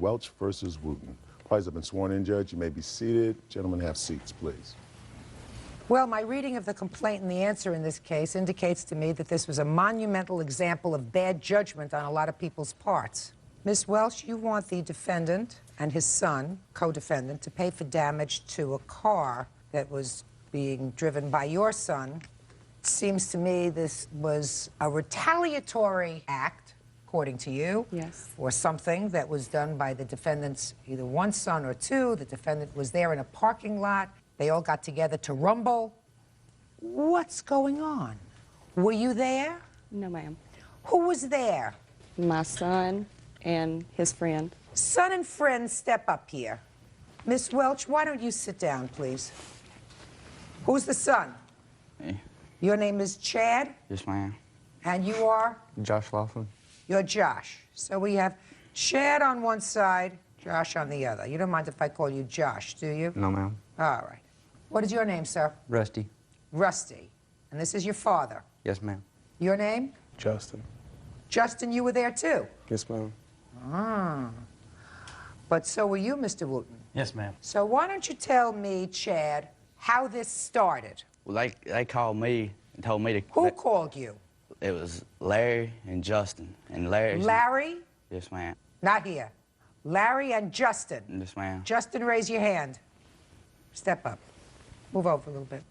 Welch versus Wooten. Parties have been sworn in, Judge. You may be seated. Gentlemen, have seats, please. Well, my reading of the complaint and the answer in this case indicates to me that this was a monumental example of bad judgment on a lot of people's parts. Miss Welch, you want the defendant and his son, co-defendant, to pay for damage to a car that was being driven by your son. It seems to me this was a retaliatory act, according to you. Yes. For something that was done by the defendant's either one son or two. The defendant was there in a parking lot. They all got together to rumble. What's going on? Were you there? No, ma'am. Who was there? My son and his friend. Son and friend, step up here. Miss Welch, why don't you sit down, please? Who's the son? Me. Your name is Chad? Yes, ma'am. And you are? Josh Laughlin. You're Josh. So we have Chad on one side, Josh on the other. You don't mind if I call you Josh, do you? No, ma'am. All right. What is your name, sir? Rusty. Rusty. And this is your father? Yes, ma'am. Your name? Justin. Justin, you were there too? Yes, ma'am. Ah. But so were you, Mr. Wooten. Yes, ma'am. So why don't you tell me, Chad, how this started? Well, they called me and told me to... Who called you? It was Larry and Justin. And Larry's... Larry? Yes, ma'am. Not here. Larry and Justin. Yes, ma'am. Justin, raise your hand. Step up. Move over a little bit.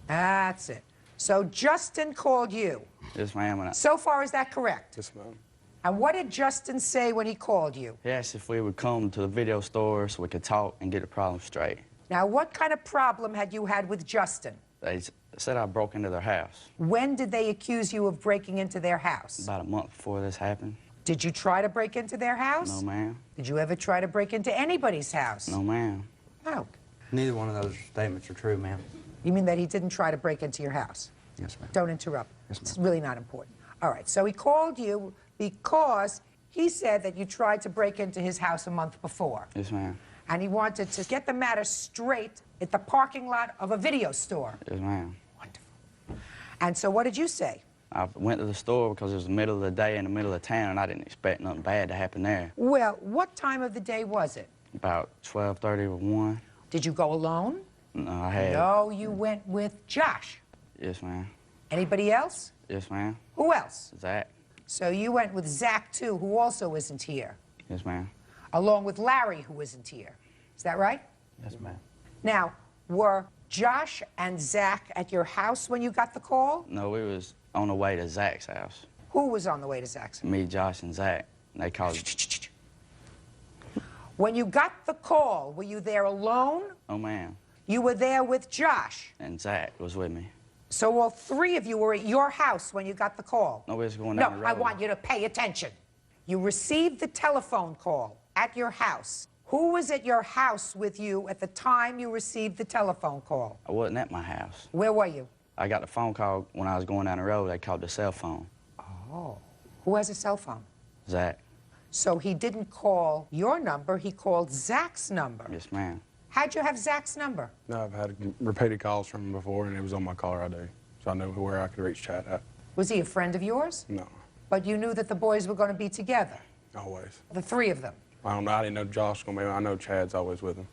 That's it. So Justin called you. Yes, ma'am. So far, is that correct? Yes, ma'am. And what did Justin say when he called you? He asked if we would come to the video store so we could talk and get the problem straight. Now, what kind of problem had you had with Justin? They said I broke into their house. When did they accuse you of breaking into their house? About a month before this happened. Did you try to break into their house? No, ma'am. Did you ever try to break into anybody's house? No, ma'am. Oh. Neither one of those statements are true, ma'am. You mean that he didn't try to break into your house? Yes, ma'am. Don't interrupt. Yes, ma'am. It's really not important. All right, so he called you because he said that you tried to break into his house a month before. Yes, ma'am. And he wanted to get the matter straight at the parking lot of a video store. Yes, ma'am. Wonderful. And so what did you say? I went to the store because it was the middle of the day in the middle of town, and I didn't expect nothing bad to happen there. Well, what time of the day was it? About 12:30 or 1. Did you go alone? No, I had... No, you went with Josh. Yes, ma'am. Anybody else? Yes, ma'am. Who else? Zach. So you went with Zach, too, who also isn't here, Yes, ma'am. along with Larry, who isn't here. Is that right? Yes, ma'am. Now, were Josh and Zach at your house when you got the call? No, we was on the way to Zach's house. Who was on the way to Zach's house? Me, Josh, and Zach. And they called... When you got the call, were you there alone? Oh, ma'am. You were there with Josh. And Zach was with me. So all three of you were at your house when you got the call? No, we was going No, down the road. I want you to pay attention. You received the telephone call at your house. Who was at your house with you at the time you received the telephone call? I wasn't at my house. Where were you? I got the phone call when I was going down the road. They called the cell phone. Oh. Who has a cell phone? Zach. So he didn't call your number, he called Zach's number. Yes, ma'am. How'd you have Zach's number? No, I've had repeated calls from him before, and it was on my caller ID, so I knew where I could reach Chad at. Was he a friend of yours? No, But you knew that the boys were going to be together, always. the three of them, I don't know. I didn't know Josh was going to be. I know Chad's always with him.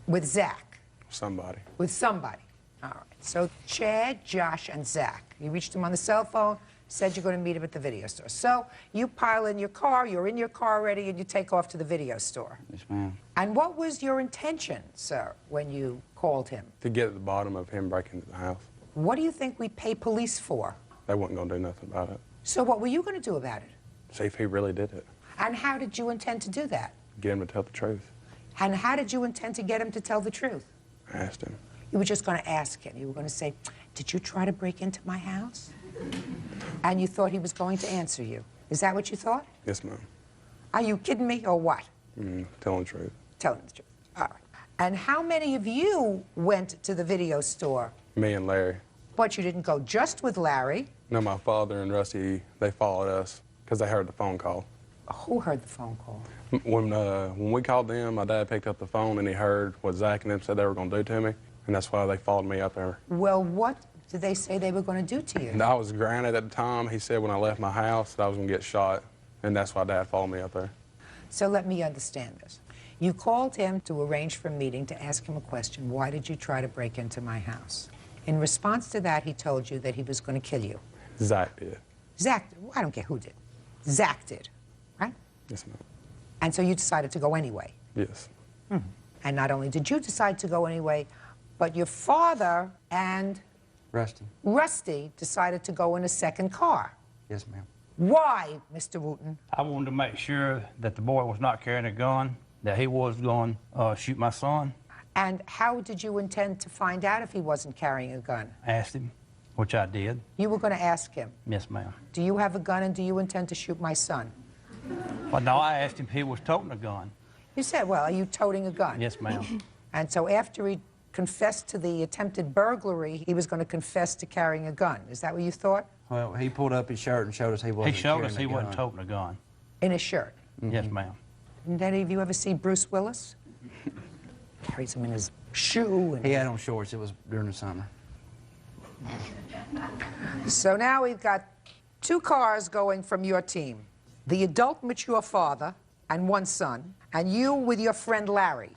with Zach, Somebody. with somebody. All right. So Chad, Josh, and Zach. You reached him on the cell phone, said you're going to meet him at the video store. So you pile in your car, you're in your car already, and you take off to the video store. Yes, ma'am. And what was your intention, sir, when you called him? To get at the bottom of him breaking into the house. What do you think we pay police for? They wasn't going to do nothing about it. So what were you going to do about it? See if he really did it. And how did you intend to do that? Get him to tell the truth. And how did you intend to get him to tell the truth? I asked him. You were just going to ask him. You were going to say, did you try to break into my house? And you thought he was going to answer you. Is that what you thought? Yes, ma'am. Are you kidding me or what? Telling the truth. Telling the truth. All right. And how many of you went to the video store? Me and Larry. But you didn't go just with Larry. No, my father and Rusty, they followed us because they heard the phone call. Who heard the phone call? When we called them, my dad picked up the phone and he heard what Zach and them said they were going to do to me, and that's why they followed me up there. Well, what did they say they were going to do to you? And I was grounded at the time. He said when I left my house that I was going to get shot, and that's why Dad followed me up there. So let me understand this. You called him to arrange for a meeting to ask him a question. Why did you try to break into my house? In response to that, he told you that he was going to kill you. Zach did. Zach, I don't care who did. Zach did, right? Yes, ma'am. And so you decided to go anyway. Yes. And not only did you decide to go anyway, but your father and Rusty. Rusty decided to go in a second car. Yes, ma'am. Why, Mr. Wooten? I wanted to make sure that the boy was not carrying a gun, that he was going to shoot my son. And how did you intend to find out if he wasn't carrying a gun? I asked him, which I did. You were going to ask him, Yes, ma'am. do you have a gun and do you intend to shoot my son? But no, I asked him if he was toting a gun. You said, well, are you toting a gun? Yes, ma'am. And so after he confessed to the attempted burglary, he was going to confess to carrying a gun. Is that what you thought? Well, he pulled up his shirt and showed us he wasn't He showed carrying us a he gun. wasn't toting a gun. In his shirt. Yes, ma'am. Did any of you ever see Bruce Willis? Carries him in his shoe. He had on shorts. It was during the summer. So now we've got two cars going from your team. The adult mature father and one son, and you with your friend Larry,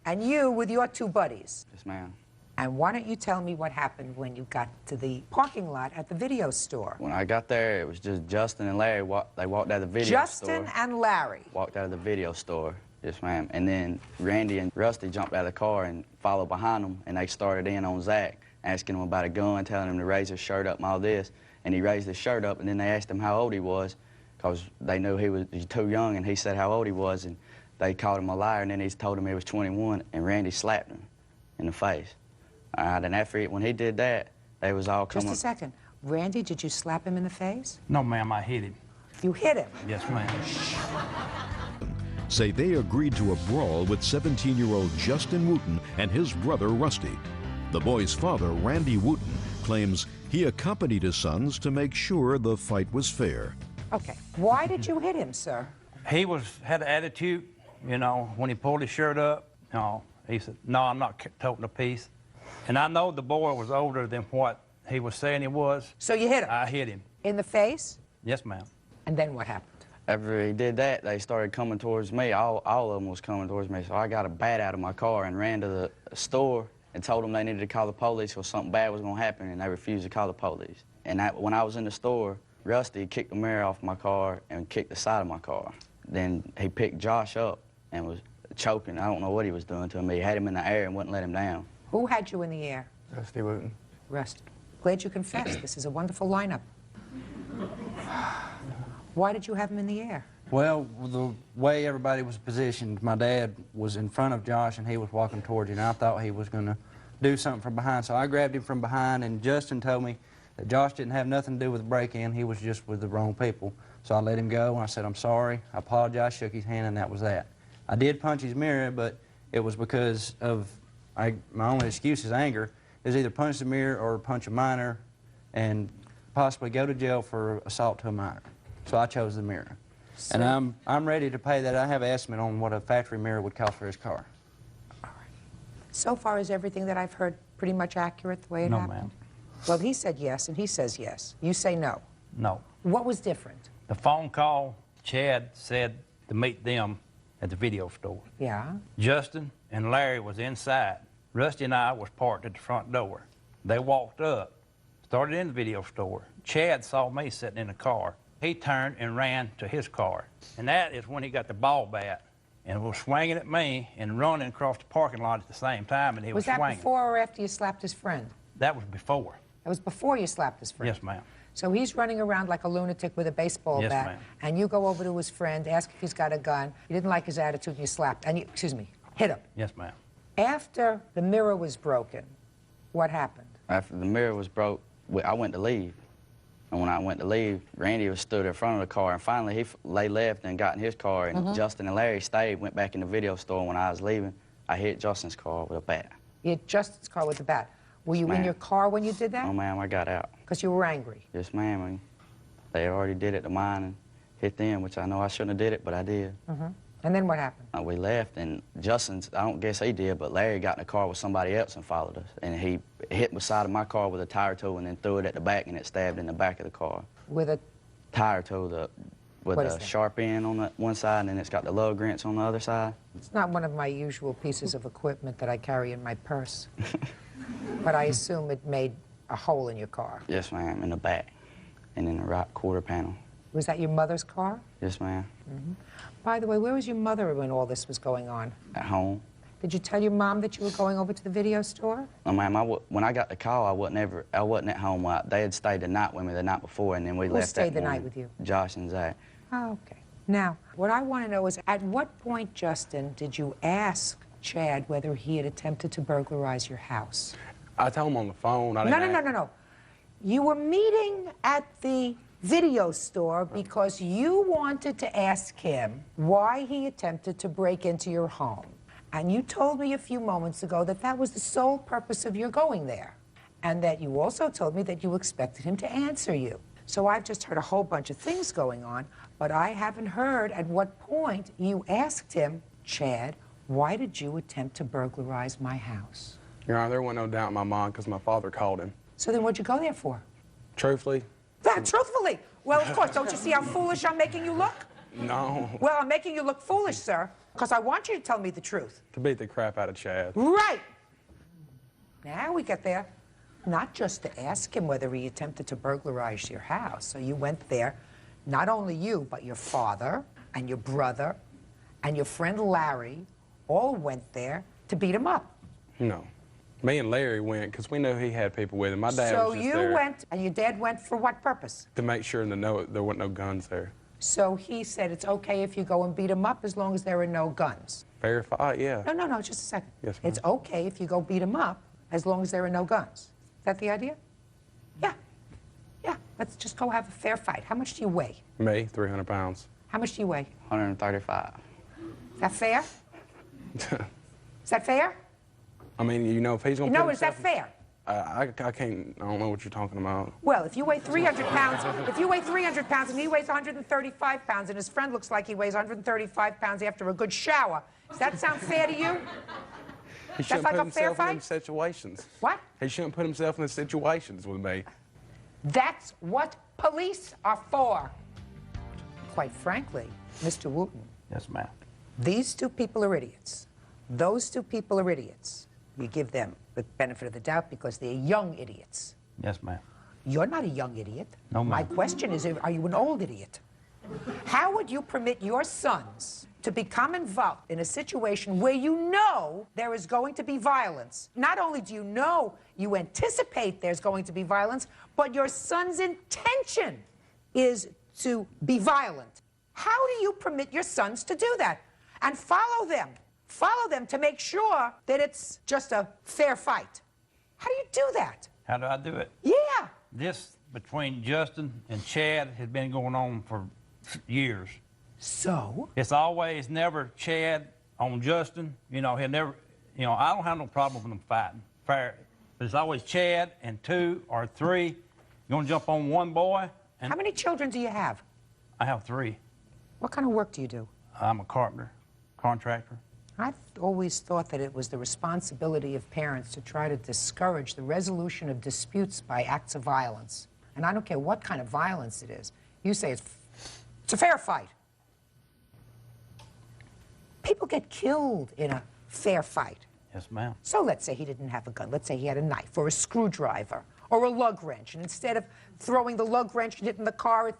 and you with your two buddies. Yes, ma'am. And why don't you tell me what happened when you got to the parking lot at the video store? When I got there, it was just Justin and Larry. They walked out of the video Justin store. and Larry. Walked out of the video store. Yes, ma'am. And then Randy and Rusty jumped out of the car and followed behind them, and they started in on Zach, asking him about a gun, telling him to raise his shirt up and all this. And he raised his shirt up, and then they asked him how old he was, because they knew he was too young, and he said how old he was, and they called him a liar, and then he told him he was 21, and Randy slapped him in the face. All right, and after when he did that, they was all coming. Just a second. Randy, did you slap him in the face? No, ma'am, I hit him. You hit him. Yes, ma'am. Say they agreed to a brawl with 17-year-old Justin Wooten and his brother Rusty. The boy's father, Randy Wooten, claims he accompanied his sons to make sure the fight was fair. Okay. Why did you hit him, sir? He had an attitude, you know, when he pulled his shirt up. No, he said, no, I'm not toting a piece. And I know the boy was older than what he was saying he was. So you hit him? I hit him. In the face? Yes, ma'am. And then what happened? After he did that, they started coming towards me. All of them was coming towards me. So I got a bat out of my car and ran to the store and told them they needed to call the police because something bad was going to happen, and they refused to call the police. And when I was in the store, Rusty kicked the mirror off my car and kicked the side of my car. Then he picked Josh up and was choking. I don't know what he was doing to him. He had him in the air and wouldn't let him down. Who had you in the air? Rusty Wooten. Rusty. Glad you confessed. This is a wonderful lineup. Why did you have him in the air? Well, the way everybody was positioned, my dad was in front of Josh and he was walking towards you, and I thought he was going to do something from behind. So I grabbed him from behind, and Justin told me that Josh didn't have nothing to do with the break-in. He was just with the wrong people. So I let him go, and I said, I'm sorry. I apologized, shook his hand, and that was that. I did punch his mirror, but it was because of my only excuse is anger. Is either punch the mirror or punch a minor and possibly go to jail for assault to a minor. So I chose the mirror. So, And I'm ready to pay that. I have an estimate on what a factory mirror would cost for his car. so far, is everything that I've heard pretty much accurate the way it No, happened? ma'am. Well, he said yes, and he says yes. You say no. No. What was different? The phone call, Chad said to meet them at the video store. Yeah. Justin and Larry was inside. Rusty and I was parked at the front door. They walked up, started in the video store. Chad saw me sitting in the car. He turned and ran to his car. And that is when he got the ball bat and was swinging at me and running across the parking lot at the same time, and he was Was that swinging. before or after you slapped his friend? That was before. That was before you slapped his friend? Yes, ma'am. So he's running around like a lunatic with a baseball Yes, bat, ma'am. and you go over to his friend, ask if he's got a gun. You didn't like his attitude, and you slapped, and you, excuse me, hit him. Yes, ma'am. After the mirror was broken, what happened? After the mirror was broke, I went to leave. And when I went to leave, Randy was stood in front of the car, and finally they left and got in his car, and Justin and Larry stayed, went back in the video store, and when I was leaving, I hit Justin's car with a bat. You hit Justin's car with the bat. Were you in Ma'am. your car when you did that? Oh, ma'am, I got out. Because you were angry. Yes, ma'am. And they already did it to mine and hit them, which I know I shouldn't have did it, but I did. And then what happened? We left, and Justin's, I don't guess he did, but Larry got in the car with somebody else and followed us. And he hit the side of my car with a tire tool and then threw it at the back, and it stabbed in the back of the car. With a... Tire tool, with What is a that? sharp end on the one side, and then it's got the lug wrench on the other side. It's not one of my usual pieces of equipment that I carry in my purse. But I assume it made a hole in your car. Yes, ma'am, in the back, and in the right quarter panel. Was that your mother's car? Yes, ma'am. By the way, where was your mother when all this was going on? At home. Did you tell your mom that you were going over to the video store? No, ma'am, when I got the call, I wasn't at home. They had stayed the night with me the night before, and then we left stayed that the night morning. with you? Josh and Zach. Oh, okay. Now, what I want to know is, at what point, Justin, did you ask Chad whether he had attempted to burglarize your house? I told him on the phone. No. You were meeting at the video store because you wanted to ask him why he attempted to break into your home. And you told me a few moments ago that that was the sole purpose of your going there. And that you also told me that you expected him to answer you. So I've just heard a whole bunch of things going on, but I haven't heard at what point you asked him, Chad, why did you attempt to burglarize my house? Your Honor, there wasn't no doubt in my mind because my father called him. So then what'd you go there for? Truthfully? Truthfully. Well, of course, don't you see how foolish I'm making you look? No. Well, I'm making you look foolish, sir, because I want you to tell me the truth. To beat the crap out of Chad. Right. Now we get there. Not just to ask him whether he attempted to burglarize your house. So you went there, not only you, but your father and your brother and your friend Larry all went there to beat him up. No. Me and Larry went because we knew he had people with him. My dad So was just you there went, and your dad went for what purpose? to make sure there weren't no guns there. So he said it's okay if you go and beat him up as long as there are no guns. Fair fight, yeah. No, just a second. Yes, ma'am. It's okay if you go beat him up as long as there are no guns. Is that the idea? Yeah, let's just go have a fair fight. How much do you weigh? Me, 300 pounds. How much do you weigh? 135. Is that fair? Is that fair? I mean, you know, if he's going to No, is that fair? I can't, I don't know what you're talking about. Well, if you weigh 300 pounds, and he weighs 135 pounds and his friend looks like he weighs 135 pounds after a good shower, does that sound fair to you? He shouldn't like put a fair himself in fight? them situations. What? He shouldn't put himself in the situations with me. That's what police are for. Quite frankly, Mr. Wooten, Yes, ma'am. these two people are idiots. Those two people are idiots. You give them the benefit of the doubt because they're young idiots. Yes, ma'am. You're not a young idiot. No, ma'am. My question is, are you an old idiot? How would you permit your sons to become involved in a situation where you know there is going to be violence? Not only do you know, you anticipate there's going to be violence, but your son's intention is to be violent. How do you permit your sons to do that? And follow them to make sure that it's just a fair fight. How do you do that? How do I do it? Yeah. This between Justin and Chad has been going on for years. So? It's always never Chad on Justin. You know, he'll never, you know, I don't have no problem with them fighting fair. But it's always Chad and 2 or 3. You're going to jump on one boy. And How many children do you have? I have 3. What kind of work do you do? I'm a carpenter, contractor. I've always thought that it was the responsibility of parents to try to discourage the resolution of disputes by acts of violence. And I don't care what kind of violence it is. You say it's a fair fight. People get killed in a fair fight. Yes, ma'am. So let's say he didn't have a gun. Let's say he had a knife or a screwdriver or a lug wrench. And instead of throwing the lug wrench and hitting the car,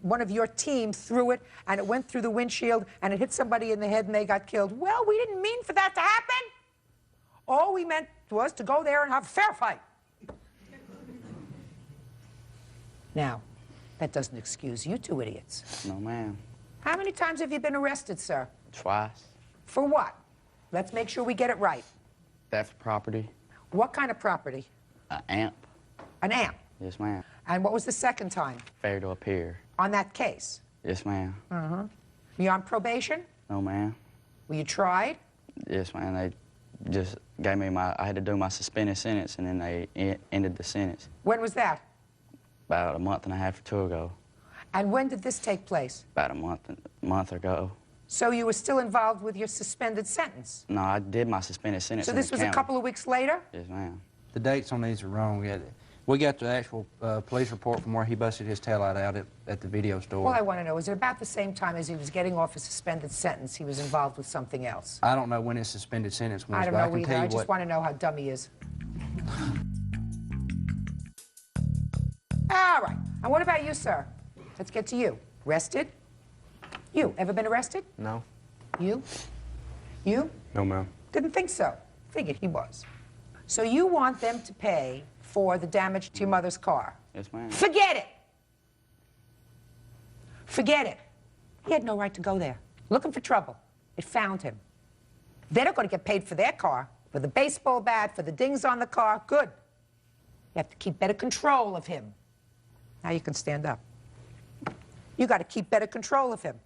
one of your team threw it and it went through the windshield and it hit somebody in the head and they got killed. Well, we didn't mean for that to happen. All we meant was to go there and have a fair fight. Now, that doesn't excuse you two idiots. No, ma'am. How many times have you been arrested, sir? Twice. For what? Let's make sure we get it right. Theft property. What kind of property? An amp. An amp. Yes, ma'am. And what was the second time Fair to appear. on that case? Yes, ma'am. You on probation? No, ma'am. Were you tried? Yes, ma'am. They just gave me I had to do my suspended sentence, and then they ended the sentence When was that? about a month and a half or 2 ago. And when did this take place? About a month ago. So you were still involved with your suspended sentence? No, I did my suspended sentence So in this the was a county. couple of weeks later? Yes, ma'am. The dates on these are wrong. We got the actual police report from where he busted his taillight out at the video store. All I want to know is it about the same time as he was getting off a suspended sentence, he was involved with something else? I don't know when his suspended sentence was, I don't but I know can either. tell you I just what. want to know how dumb he is. All right. And what about you, sir? Let's get to you. Arrested? You. Ever been arrested? No. You? You? No, ma'am. Didn't think so. Figured he was. So you want them to pay for the damage to your mother's car? Yes, ma'am. Forget it! Forget it. He had no right to go there. Looking for trouble. It found him. They're not going to get paid for their car, for the baseball bat, for the dings on the car. Good. You have to keep better control of him. Now you can stand up. You got to keep better control of him.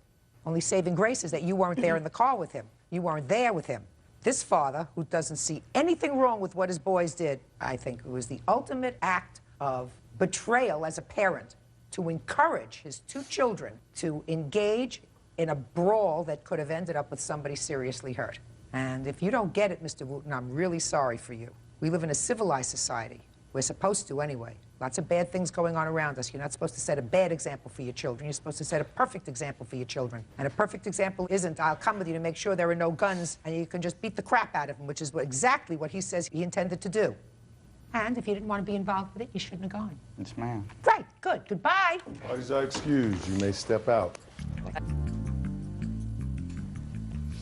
Only saving grace is that you weren't there in the car with him. You weren't there with him. This father, who doesn't see anything wrong with what his boys did, I think it was the ultimate act of betrayal as a parent to encourage his two children to engage in a brawl that could have ended up with somebody seriously hurt. And if you don't get it, Mr. Wooten, I'm really sorry for you. We live in a civilized society. We're supposed to anyway. Lots of bad things going on around us. You're not supposed to set a bad example for your children. You're supposed to set a perfect example for your children. And a perfect example isn't, I'll come with you to make sure there are no guns and you can just beat the crap out of them, which is exactly what he says he intended to do. And if you didn't want to be involved with it, you shouldn't have gone. Yes, ma'am. Right, good. Goodbye. Parties are excused. You may step out.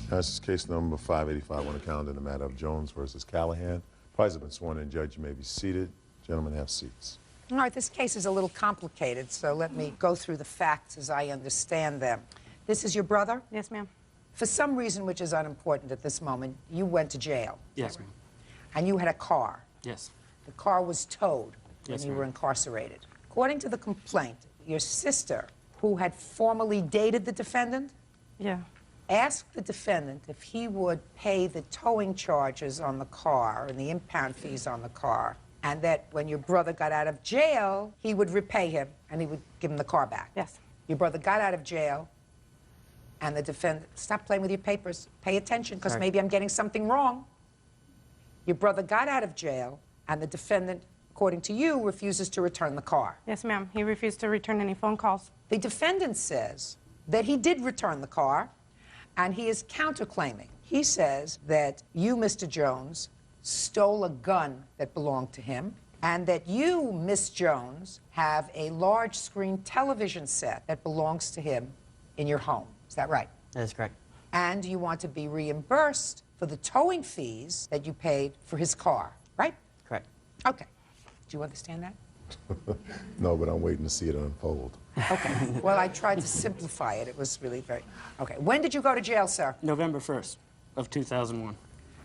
Now, this is case number 585 on the calendar in the matter of Jones versus Callahan. Parties have been sworn in. Judge, you may be seated. Gentlemen, have seats. All right, this case is a little complicated, so let me go through the facts as I understand them. This is your brother? Yes, ma'am. For some reason which is unimportant at this moment, you went to jail. Yes, ma'am. And you had a car. Yes. The car was towed when Yes, you ma'am. were incarcerated. According to the complaint, your sister, who had formerly dated the defendant, Yeah. asked the defendant if he would pay the towing charges on the car and the impound fees on the car, and that when your brother got out of jail, he would repay him and he would give him the car back. Yes. Your brother got out of jail, and the defendant, stop playing with your papers, pay attention, because Sorry. maybe I'm getting something wrong. Your brother got out of jail, and the defendant, according to you, refuses to return the car. Yes, ma'am. He refused to return any phone calls. The defendant says that he did return the car, and he is counterclaiming. He says that you, Mr. Jones, stole a gun that belonged to him, and that you, Miss Jones, have a large screen television set that belongs to him in your home. Is that right? That is correct. And you want to be reimbursed for the towing fees that you paid for his car, right? Correct. Okay. Do you understand that? No, but I'm waiting to see it unfold. Okay. Well, I tried to simplify it. It was really very... Okay. When did you go to jail, sir? November 1st of 2001.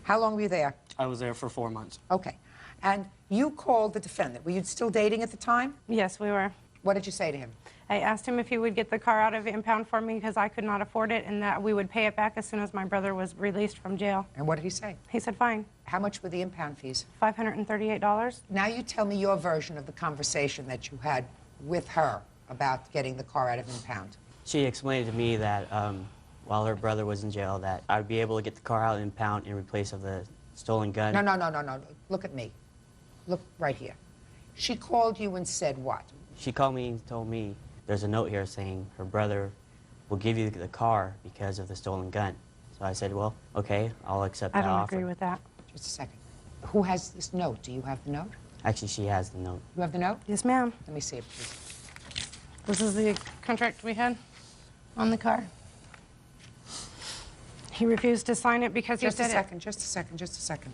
How long were you there? I was there for 4 months. Okay. And you called the defendant. Were you still dating at the time? Yes, we were. What did you say to him? I asked him if he would get the car out of impound for me because I could not afford it, and that we would pay it back as soon as my brother was released from jail. And what did he say? He said, fine. How much were the impound fees? $538. Now you tell me your version of the conversation that you had with her about getting the car out of impound. She explained to me that while her brother was in jail, that I'd be able to get the car out of impound in replace of the stolen gun. No, no, no, no, no. Look at me. Look right here. She called you and said what? She called me and told me there's a note here saying her brother will give you the car because of the stolen gun. So I said, well, okay, I'll accept I that don't offer. agree with that. Just a second. Who has this note? Do you have the note? Actually, she has the note. You have the note? Yes, ma'am. Let me see it, please. This is the contract we had on the car. He refused to sign it because he Just a said second, just a second, just a second.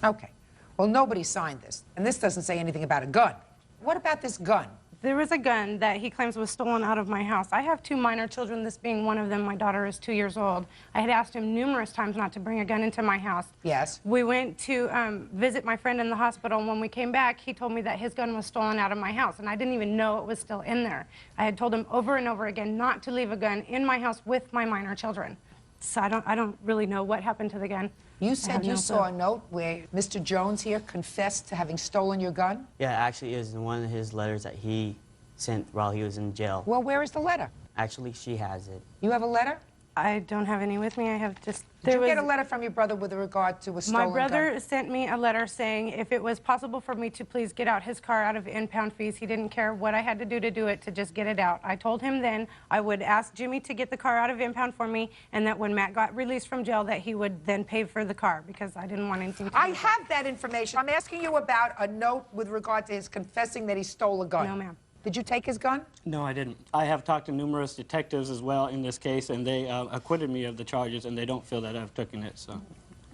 Okay. Well, nobody signed this, and this doesn't say anything about a gun. What about this gun? There was a gun that he claims was stolen out of my house. I have 2 minor children, this being one of them. My daughter is 2 years old. I had asked him numerous times not to bring a gun into my house. Yes. We went to visit my friend in the hospital, and when we came back, he told me that his gun was stolen out of my house, and I didn't even know it was still in there. I had told him over and over again not to leave a gun in my house with my minor children. So I don't really know what happened to the gun. You I said have you no saw a clue. note where Mr. Jones here confessed to having stolen your gun? Yeah, actually, it was in one of his letters that he sent while he was in jail. Well, where is the letter? Actually, she has it. You have a letter? I don't have any with me. I have just... Did you get a letter from your brother with regard to a stolen gun? My brother sent me a letter saying if it was possible for me to please get out his car out of impound fees. He didn't care what I had to do it, to just get it out. I told him then I would ask Jimmy to get the car out of impound for me, and that when Matt got released from jail that he would then pay for the car, because I didn't want anything to do I with have that information. I'm asking you about a note with regard to his confessing that he stole a gun. No, ma'am. Did you take his gun? No, I didn't. I have talked to numerous detectives as well in this case, and they acquitted me of the charges, and they don't feel that I've taken it, so.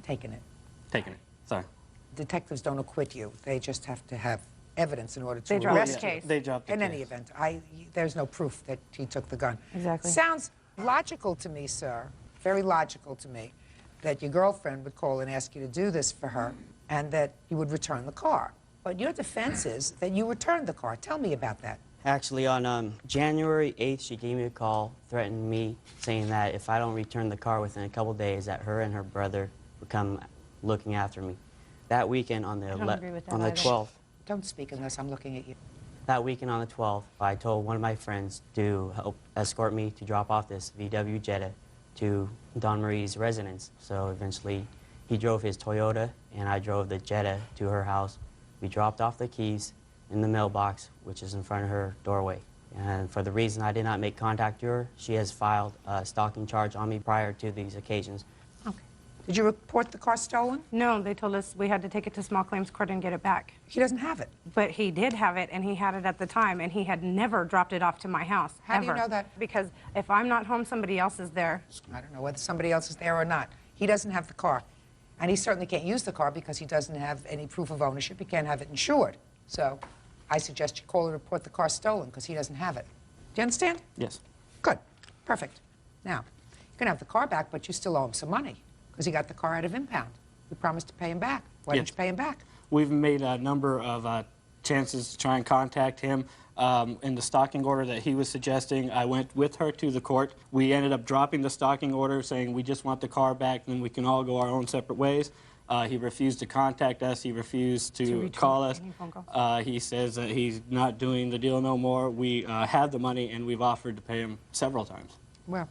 Taken it. Taken it, sorry. Detectives don't acquit you. They just have to have evidence in order to They drop arrest the you. case. They dropped the In case. any event, there's no proof that he took the gun. Exactly. Sounds logical to me, sir, very logical to me, that your girlfriend would call and ask you to do this for her, and that you would return the car. But your defense is that you returned the car. Tell me about that. Actually, on January 8th, she gave me a call, threatened me, saying that if I don't return the car within a couple days, that her and her brother would come looking after me. That weekend on the I don't agree with that on the either. 12th. Don't speak unless I'm looking at you. That weekend on the 12th, I told one of my friends to help escort me to drop off this VW Jetta to Dawn Marie's residence. So eventually, he drove his Toyota, and I drove the Jetta to her house. We dropped off the keys in the mailbox, which is in front of her doorway. And for the reason I did not make contact with her, she has filed a stalking charge on me prior to these occasions. Okay. Did you report the car stolen? No, they told us we had to take it to small claims court and get it back. He doesn't have it. But he did have it, and he had it at the time, and he had never dropped it off to my house, How do you ever. know that? Because if I'm not home, somebody else is there. I don't know whether somebody else is there or not. He doesn't have the car. And he certainly can't use the car because he doesn't have any proof of ownership. He can't have it insured. So I suggest you call and report the car stolen because he doesn't have it. Do you understand? Yes. Good. Perfect. Now, you can have the car back, but you still owe him some money because he got the car out of impound. You promised to pay him back. Why didn't you pay him back? We've made a number of chances to try and contact him. In the stalking order that he was suggesting, I went with her to the court. We ended up dropping the stalking order, saying we just want the car back, then we can all go our own separate ways. He refused to contact us. He refused to call us. He says that he's not doing the deal no more. We have the money, and we've offered to pay him several times. Well,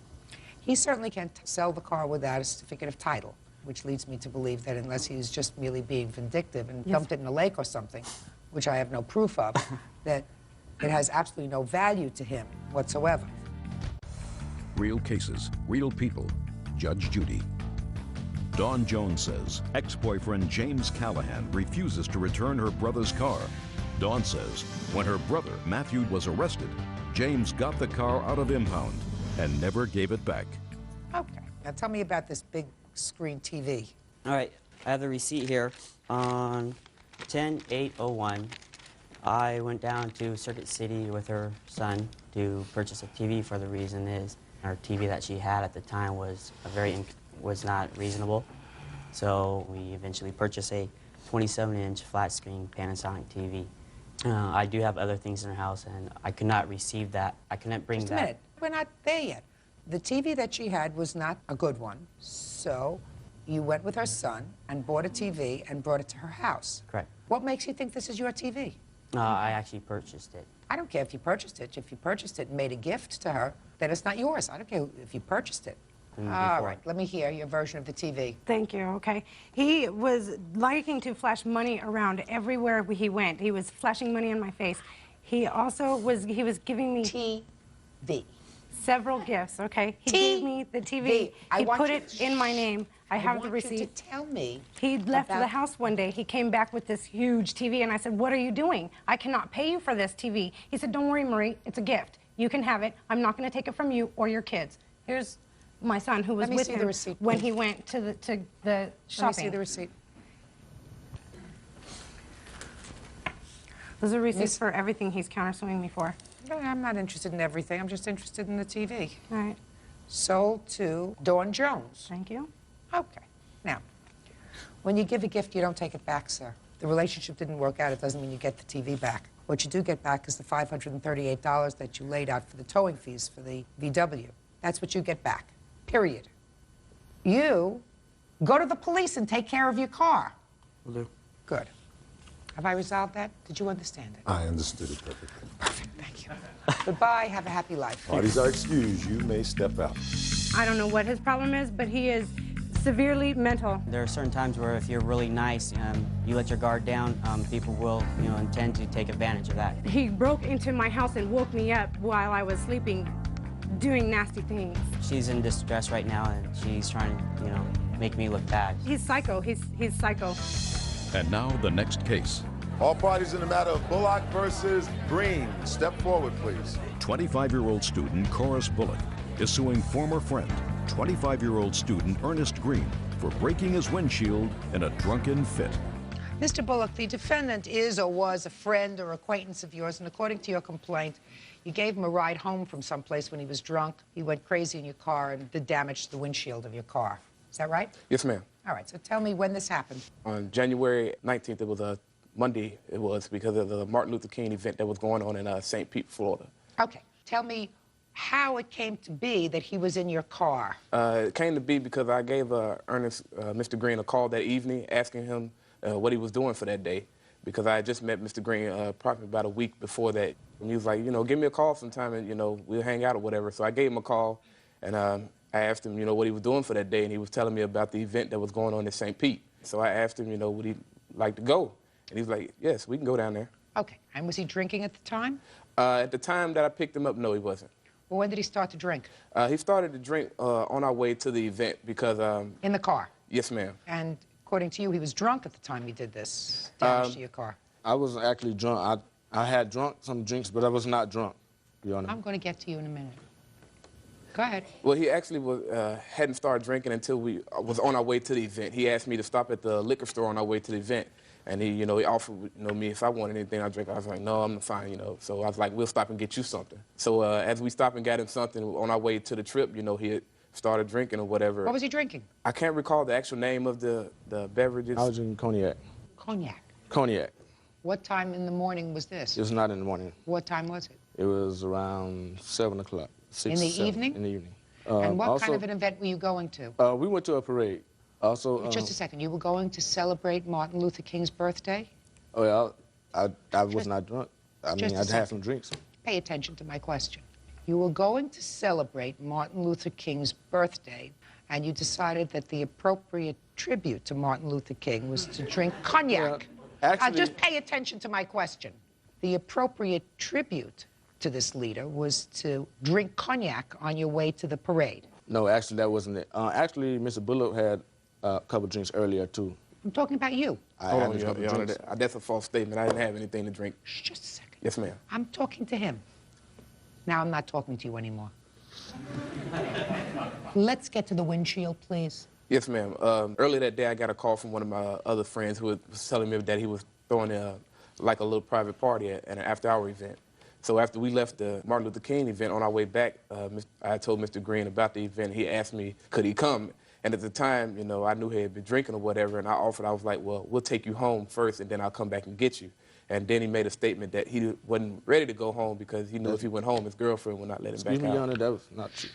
he certainly can't sell the car without a certificate of title, which leads me to believe that unless he was just merely being vindictive and dumped it in a lake or something, which I have no proof of, that it has absolutely no value to him whatsoever. Real cases, real people. Judge Judy. Dawn Jones says ex-boyfriend James Callahan refuses to return her brother's car. Dawn says when her brother Matthew was arrested, James got the car out of impound and never gave it back. Okay. Now tell me about this big screen TV. All right, I have the receipt here. On 10/8/01, I went down to Circuit City with her son to purchase a TV. For the reason is our TV that she had at the time was was not reasonable. So we eventually purchased a 27-inch flat screen Panasonic TV. I do have other things in her house, and I could not receive that. I couldn't bring that. Just a minute. We're not there yet. The TV that she had was not a good one, so you went with her son and bought a TV and brought it to her house. Correct. What makes you think this is your TV? I actually purchased it. I don't care if you purchased it. If you purchased it and made a gift to her, then it's not yours. I don't care if you purchased it. All right, let me hear your version of the TV. Thank you, okay. He was liking to flash money around everywhere he went. He was flashing money in my face. He also was, giving me... TV. Several gifts, okay? He gave me the TV. He put it in my name. I have the receipt. I want you to tell me. He left the house one day. He came back with this huge TV, and I said, what are you doing? I cannot pay you for this TV. He said, don't worry, Marie, it's a gift. You can have it. I'm not going to take it from you or your kids. Here's my son who was with him when he went to the shopping. Let me see the receipt. Those are receipts for everything he's countersuing me for. No, I'm not interested in everything. I'm just interested in the TV. All right. Sold to Dawn Jones. Thank you. Okay. Now, when you give a gift, you don't take it back, sir. The relationship didn't work out. It doesn't mean you get the TV back. What you do get back is the $538 that you laid out for the towing fees for the VW. That's what you get back, period. You go to the police and take care of your car. Will do. Good. Have I resolved that? Did you understand it? I understood it perfectly. Perfect, thank you. Goodbye, have a happy life. Parties are excused. You may step out. I don't know what his problem is, but he is severely mental. There are certain times where if you're really nice, you let your guard down, people will, intend to take advantage of that. He broke into my house and woke me up while I was sleeping, doing nasty things. She's in distress right now, and she's trying to, make me look bad. He's psycho. He's psycho. And now the next case. All parties in the matter of Bullock versus Green. Step forward, please. 25-year-old student Corus Bullock is suing former friend, 25-year-old student Ernest Green, for breaking his windshield in a drunken fit. Mr. Bullock, the defendant is or was a friend or acquaintance of yours, and according to your complaint, you gave him a ride home from someplace when he was drunk. He went crazy in your car and did damage to the windshield of your car. Is that right? Yes, ma'am. All right, so tell me when this happened. On January 19th, it was a Monday, because of the Martin Luther King event that was going on in St. Pete, Florida. Okay, tell me how it came to be that he was in your car. It came to be because I gave Mr. Green a call that evening asking him what he was doing for that day, because I had just met Mr. Green probably about a week before that. And he was like, give me a call sometime and, we'll hang out or whatever. So I gave him a call and I asked him, what he was doing for that day, and he was telling me about the event that was going on in St. Pete. So I asked him, would he like to go? And he was like, yes, we can go down there. Okay, and was he drinking at the time? At the time that I picked him up, no, he wasn't. Well, when did he start to drink? He started to drink on our way to the event because... in the car? Yes, ma'am. And according to you, he was drunk at the time he did this damage to your car? I wasn't actually drunk. I had drunk some drinks, but I was not drunk, Your Honor. I'm going to get to you in a minute. Go ahead. Well, he actually hadn't started drinking until we was on our way to the event. He asked me to stop at the liquor store on our way to the event. And he offered, me if I wanted anything I drink. I was like, no, I'm fine, So I was like, we'll stop and get you something. So as we stopped and got him something on our way to the trip, he had started drinking or whatever. What was he drinking? I can't recall the actual name of the beverages. I was drinking cognac. Cognac? Cognac. What time in the morning was this? It was not in the morning. What time was it? It was around 7 o'clock. In the evening? In the evening. And what kind of an event were you going to? We went to a parade. Also, just a second. You were going to celebrate Martin Luther King's birthday? Oh, yeah. I was not drunk. I mean, I had some drinks. Pay attention to my question. You were going to celebrate Martin Luther King's birthday, and you decided that the appropriate tribute to Martin Luther King was to drink cognac. Actually, just pay attention to my question. The appropriate tribute to this leader was to drink cognac on your way to the parade. No, actually, that wasn't it. Actually, Mr. Bullock had a couple drinks earlier, too. I'm talking about you. Hold on, Your Honor, that's a false statement. I didn't have anything to drink. Shh, just a second. Yes, ma'am. I'm talking to him. Now I'm not talking to you anymore. Let's get to the windshield, please. Yes, ma'am. Earlier that day, I got a call from one of my other friends who was telling me that he was throwing like a little private party at an after-hour event. So after we left the Martin Luther King event, on our way back, I told Mr. Green about the event. He asked me, could he come? And at the time, I knew he had been drinking or whatever, and I offered, I was like, well, we'll take you home first, and then I'll come back and get you. And then he made a statement that he wasn't ready to go home because he knew if he went home, his girlfriend would not let him back out. Excuse me, Your Honor, that was not true.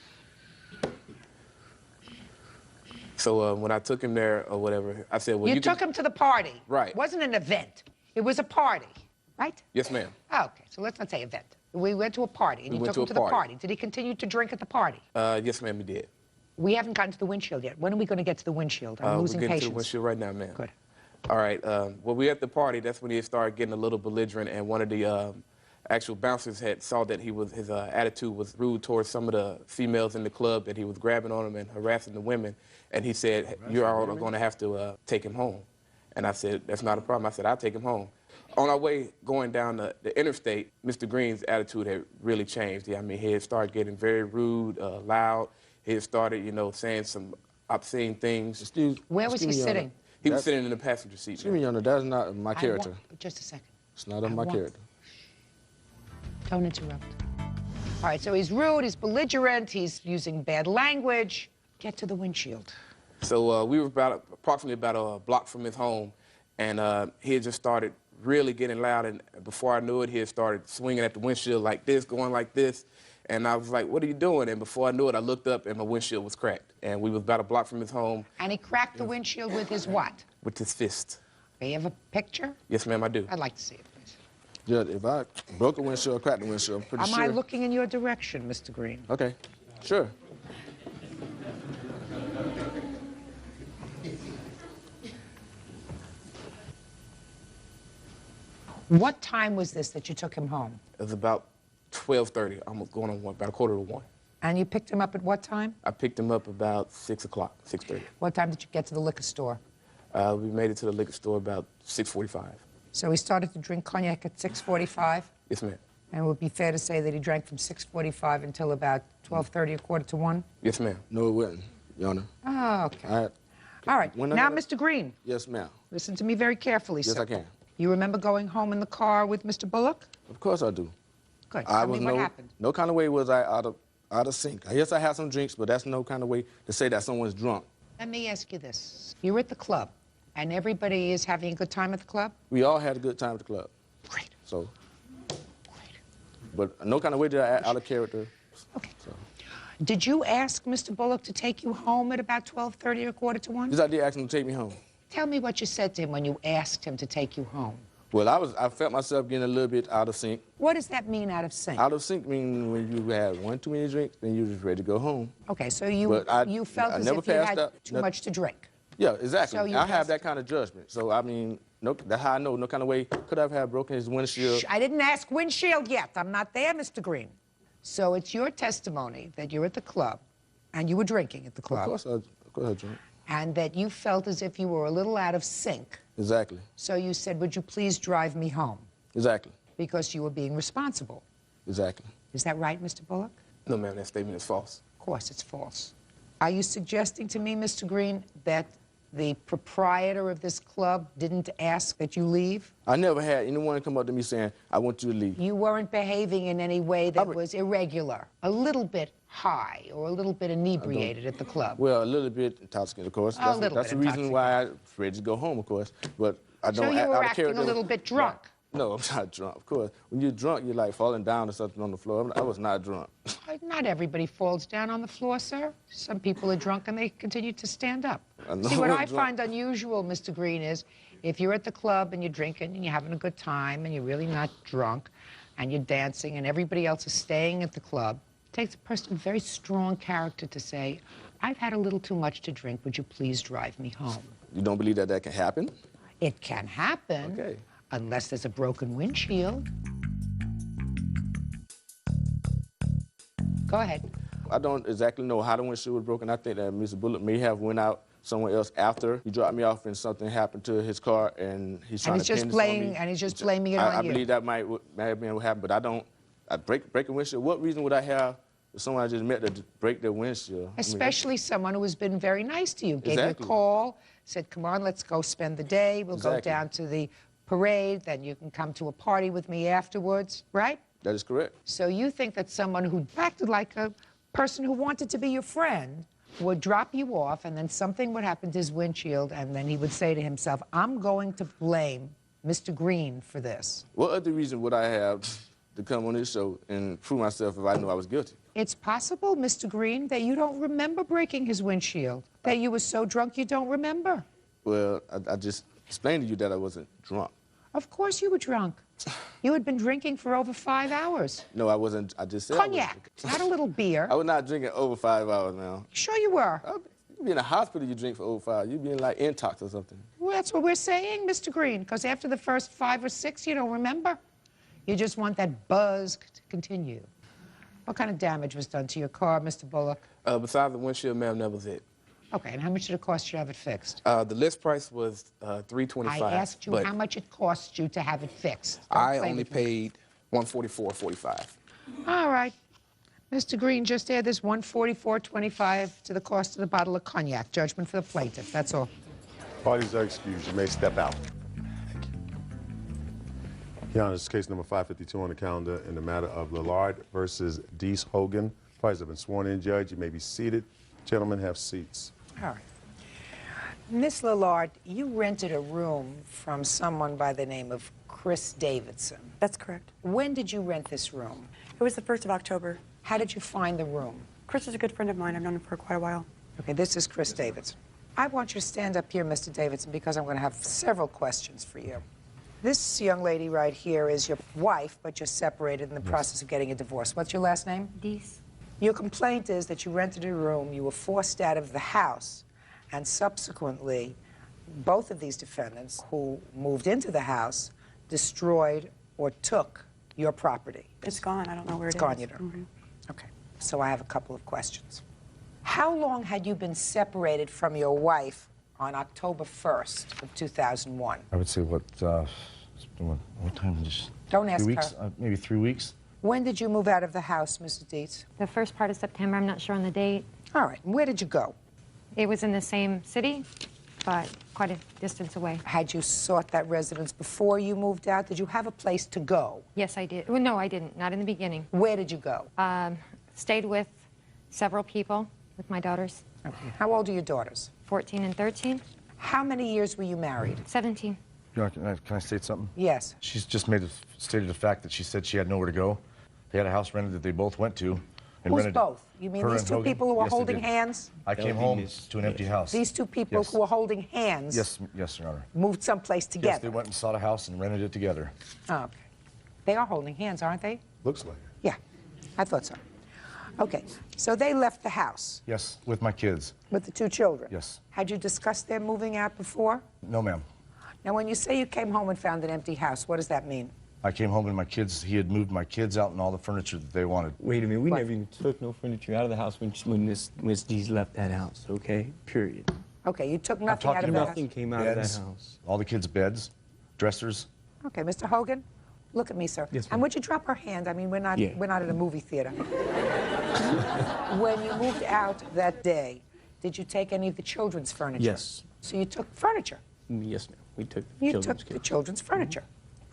So when I took him there or whatever, I said, well, you took him to the party. Right. It wasn't an event. It was a party, right? Yes, ma'am. Okay, so let's not say event. We went to a party, and you took him to the party. Did he continue to drink at the party? Yes, ma'am, he did. We haven't gotten to the windshield yet. When are we going to get to the windshield? I'm losing we're getting patience. to the windshield right now, ma'am. Good. All right. Well, we at the party. That's when he started getting a little belligerent, and one of the actual bouncers saw that his attitude was rude towards some of the females in the club, that he was grabbing on them and harassing the women. And he said, "You're all going to have to take him home." And I said, "That's not a problem." I said, "I'll take him home." On our way going down the interstate, Mr. Green's attitude had really changed. I mean, he had started getting very rude, loud. He had started, saying some obscene things. Where was he sitting? He was sitting in the passenger seat. Excuse me, Your Honor, that's not my character. Just a second. It's not of my character. Don't interrupt. All right, so he's rude, he's belligerent, he's using bad language. Get to the windshield. So we were approximately about a block from his home, and he had just started really getting loud, and before I knew it, he had started swinging at the windshield like this, going like this. And I was like, "What are you doing?" And before I knew it, I looked up and my windshield was cracked. And we was about a block from his home. And he cracked the windshield with his what? With his fist. Do you have a picture? Yes, ma'am, I do. I'd like to see it, please. Judge, if I broke a windshield, cracked the windshield, I'm pretty sure. Am I looking in your direction, Mr. Green? Okay, sure. What time was this that you took him home? It was about 12:30, almost going on 1, about 1:45. And you picked him up at what time? I picked him up about 6 o'clock, 6:30. What time did you get to the liquor store? We made it to the liquor store about 6:45. So he started to drink cognac at 6:45? Yes, ma'am. And it would be fair to say that he drank from 6:45 until about 12:30 or 1:45? Yes, ma'am. No, it wasn't, Your Honor. Oh, okay. I, All right. when Now, I- Mr. Green, Yes, ma'am. listen to me very carefully, Yes, sir. I can. You remember going home in the car with Mr. Bullock? Of course I do. Good. I Tell was me what no, happened. no kind of way was I out of sync. Yes, I had some drinks, but that's no kind of way to say that someone's drunk. Let me ask you this. You're at the club, and everybody is having a good time at the club? We all had a good time at the club. Great. So, but no kind of way did I act out of character. Okay. So. Did you ask Mr. Bullock to take you home at about 12:30 or 1:45? Yes, I did ask him to take me home. Tell me what you said to him when you asked him to take you home. Well, I felt myself getting a little bit out of sync. What does that mean, out of sync? Out of sync meaning when you had one too many drinks, then you're just ready to go home. Okay, so you felt I as never if you passed had up too much to drink. Yeah, exactly. So you I have passed- that kind of judgment. So, I mean, no, that's how I know. No kind of way could I have broken his windshield. Shh, I didn't ask windshield yet. I'm not there, Mr. Green. So it's your testimony that you're at the club, and you were drinking at the club. Of course I drank. And that you felt as if you were a little out of sync. Exactly. So you said, would you please drive me home? Exactly. Because you were being responsible. Exactly. Is that right, Mr. Bullock? No, ma'am, that statement is false. Of course, it's false. Are you suggesting to me, Mr. Green, that the proprietor of this club didn't ask that you leave? I never had anyone come up to me saying, I want you to leave. You weren't behaving in any way that was irregular, a little bit high or a little bit inebriated at the club? Well, a little bit intoxicated, of course. That's the reason why I was ready to go home, of course. But I don't So you act were out of acting character. a little bit drunk? No, I'm not drunk, of course. When you're drunk, you're like falling down or something on the floor. I was not drunk. Not everybody falls down on the floor, sir. Some people are drunk and they continue to stand up. See, what I find unusual, Mr. Green, is if you're at the club and you're drinking and you're having a good time and you're really not drunk and you're dancing and everybody else is staying at the club, it takes a person of very strong character to say, I've had a little too much to drink. Would you please drive me home? You don't believe that can happen? It can happen. Okay. Unless there's a broken windshield. Go ahead. I don't exactly know how the windshield was broken. I think that Mr. Bullock may have went out somewhere else after he dropped me off and something happened to his car and he's trying to pin this on me. And he's just blaming it on I you. believe that might have been what happened, but I break a windshield. What reason would I have if someone I just met to break their windshield? Especially someone who has been very nice to you. Gave you a call, said, come on, let's go spend the day. We'll go down to the parade, then you can come to a party with me afterwards, right? That is correct. So you think that someone who acted like a person who wanted to be your friend would drop you off and then something would happen to his windshield and then he would say to himself, I'm going to blame Mr. Green for this. What other reason would I have to come on this show and prove myself if I knew I was guilty? It's possible, Mr. Green, that you don't remember breaking his windshield, that you were so drunk you don't remember. Well, I just explained to you that I wasn't drunk. Of course you were drunk. You had been drinking for over 5 hours. No, I wasn't. I just said Cognac, not a little beer. I was not drinking over 5 hours now. Sure you were. You be in a hospital, you drink for over 5 hours. You be in like intox or something. Well, that's what we're saying, Mr. Green, because after the first 5 or 6, you don't remember. You just want that buzz to continue. What kind of damage was done to your car, Mr. Bullock? Besides the windshield, ma'am, that was it. Okay, and how much did it cost you to have it fixed? The list price was $325. I asked you how much it cost you to have it fixed. I only paid $144.45. All right. Mr. Green, just add this $144.25 to the cost of the bottle of cognac. Judgment for the plaintiff. That's all. Parties are excused. You may step out. Your Honor, this is case number 552 on the calendar in the matter of Lillard versus Deese Hogan. Parties have been sworn in, Judge. You may be seated. Gentlemen, have seats. All right. Miss Lillard, you rented a room from someone by the name of Chris Davidson. That's correct. When did you rent this room? It was the 1st of October. How did you find the room? Chris is a good friend of mine. I've known him for quite a while. Okay, this is Chris Davidson. I want you to stand up here, Mr. Davidson, because I'm going to have several questions for you. This young lady right here is your wife, but you're separated in the process of getting a divorce. What's your last name? Deese. Your complaint is that you rented a room, you were forced out of the house, and subsequently, both of these defendants who moved into the house destroyed or took your property? It's gone. I don't know where It's it gone, is. you know. Okay, so I have a couple of questions. How long had you been separated from your wife on October 1st of 2001? I would say what time? Just Don't ask 3 weeks? her. Maybe 3 weeks. When did you move out of the house, Mrs. Dietz? The first part of September, I'm not sure on the date. All right, and where did you go? It was in the same city, but quite a distance away. Had you sought that residence before you moved out? Did you have a place to go? Yes, I did. Well, no, I didn't. Not in the beginning. Where did you go? Stayed with several people, with my daughters. Okay. How old are your daughters? 14 and 13. How many years were you married? 17. You know, can I state something? Yes. She's just stated the fact that she said she had nowhere to go. They had a house rented that they both went to. And Who's rented both? You mean her these and two Hogan. people who were Yes, they holding did. hands? I came home to an empty house. These two people Yes. who were holding hands Yes, Your Honor. moved someplace together? Yes, they went and sought a house and rented it together. Oh, okay. They are holding hands, aren't they? Looks like it. Yeah, I thought so. Okay, so they left the house Yes, with my kids. with the two children? Yes. Had you discussed their moving out before? No, ma'am. Now, when you say you came home and found an empty house, what does that mean? I came home and he had moved my kids out and all the furniture that they wanted. Wait a minute, we never even took no furniture out of the house when Miss D's left that house, okay? Period. Okay, you took nothing out of the house? Nothing came out of that house. All the kids' beds, dressers. Okay, Mr. Hogan, look at me, sir. Yes, ma'am. And would you drop her hand? I mean, we're not at a movie theater. When you moved out that day, did you take any of the children's furniture? Yes. So you took furniture? Yes, ma'am. We took You children's took the children's furniture.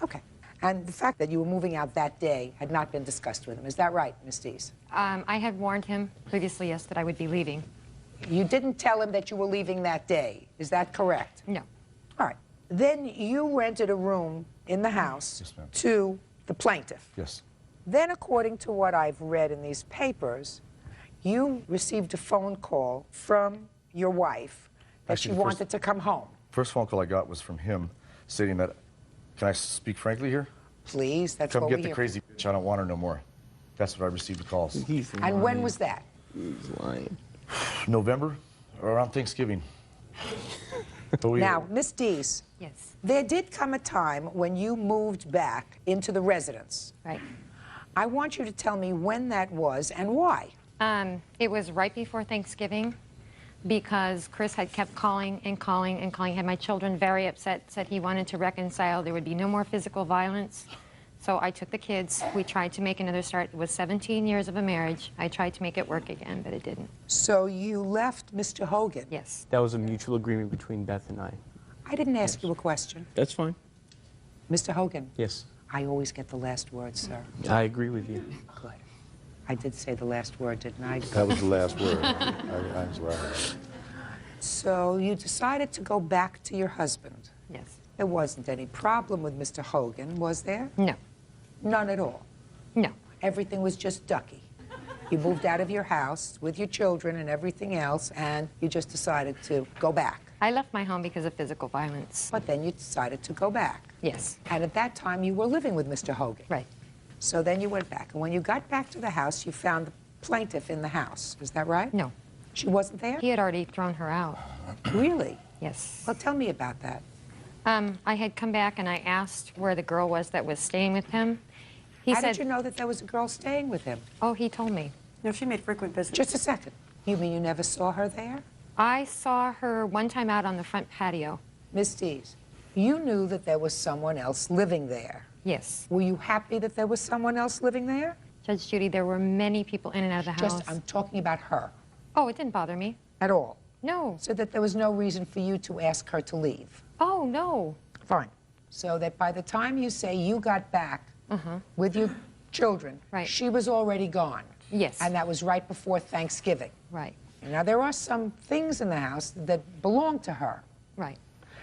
Okay. And the fact that you were moving out that day had not been discussed with him. Is that right, Ms. Dees? I had warned him previously, yes, that I would be leaving. You didn't tell him that you were leaving that day. Is that correct? No. All right. Then you rented a room in the house to the plaintiff. Yes. Then, according to what I've read in these papers, you received a phone call from your wife that Actually, she wanted to come home. First phone call I got was from him stating that, can I speak frankly here? Please, that's Come what get we the hear. crazy bitch, I don't want her no more. That's what I received the calls. And when was that? He's lying. November, or around Thanksgiving. But Now, Miss Dees. Yes. There did come a time when you moved back into the residence. Right. I want you to tell me when that was and why. It was right before Thanksgiving because Chris had kept calling and calling and calling, had my children very upset, said he wanted to reconcile, there would be no more physical violence. So I took the kids, we tried to make another start. It was 17 years of a marriage. I tried to make it work again, but it didn't. So you left Mr. Hogan? Yes. That was a mutual agreement between Beth and I. I didn't ask you a question. That's fine. Mr. Hogan? Yes. I always get the last word, sir. I agree with you. I did say the last word, didn't I? That was the last word. That's right. So you decided to go back to your husband. Yes. There wasn't any problem with Mr. Hogan, was there? No. None at all? No. Everything was just ducky. You moved out of your house with your children and everything else, and you just decided to go back. I left my home because of physical violence. But then you decided to go back. Yes. And at that time, you were living with Mr. Hogan. Right. So then you went back. And when you got back to the house, you found the plaintiff in the house. Is that right? No. She wasn't there? He had already thrown her out. Really? Yes. Well, tell me about that. I had come back and I asked where the girl was that was staying with him. How did you know that there was a girl staying with him? Oh, he told me. No, she made frequent visits. Just a second. You mean you never saw her there? I saw her one time out on the front patio. Miss Dees, you knew that there was someone else living there. Yes. Were you happy that there was someone else living there? Judge Judy, there were many people in and out of the house. I'm talking about her. Oh, it didn't bother me. At all? No. So that there was no reason for you to ask her to leave? Oh, no. Fine. So that by the time you say you got back with your children, she was already gone. Yes. And that was right before Thanksgiving. Right. Now, there are some things in the house that belong to her. Right.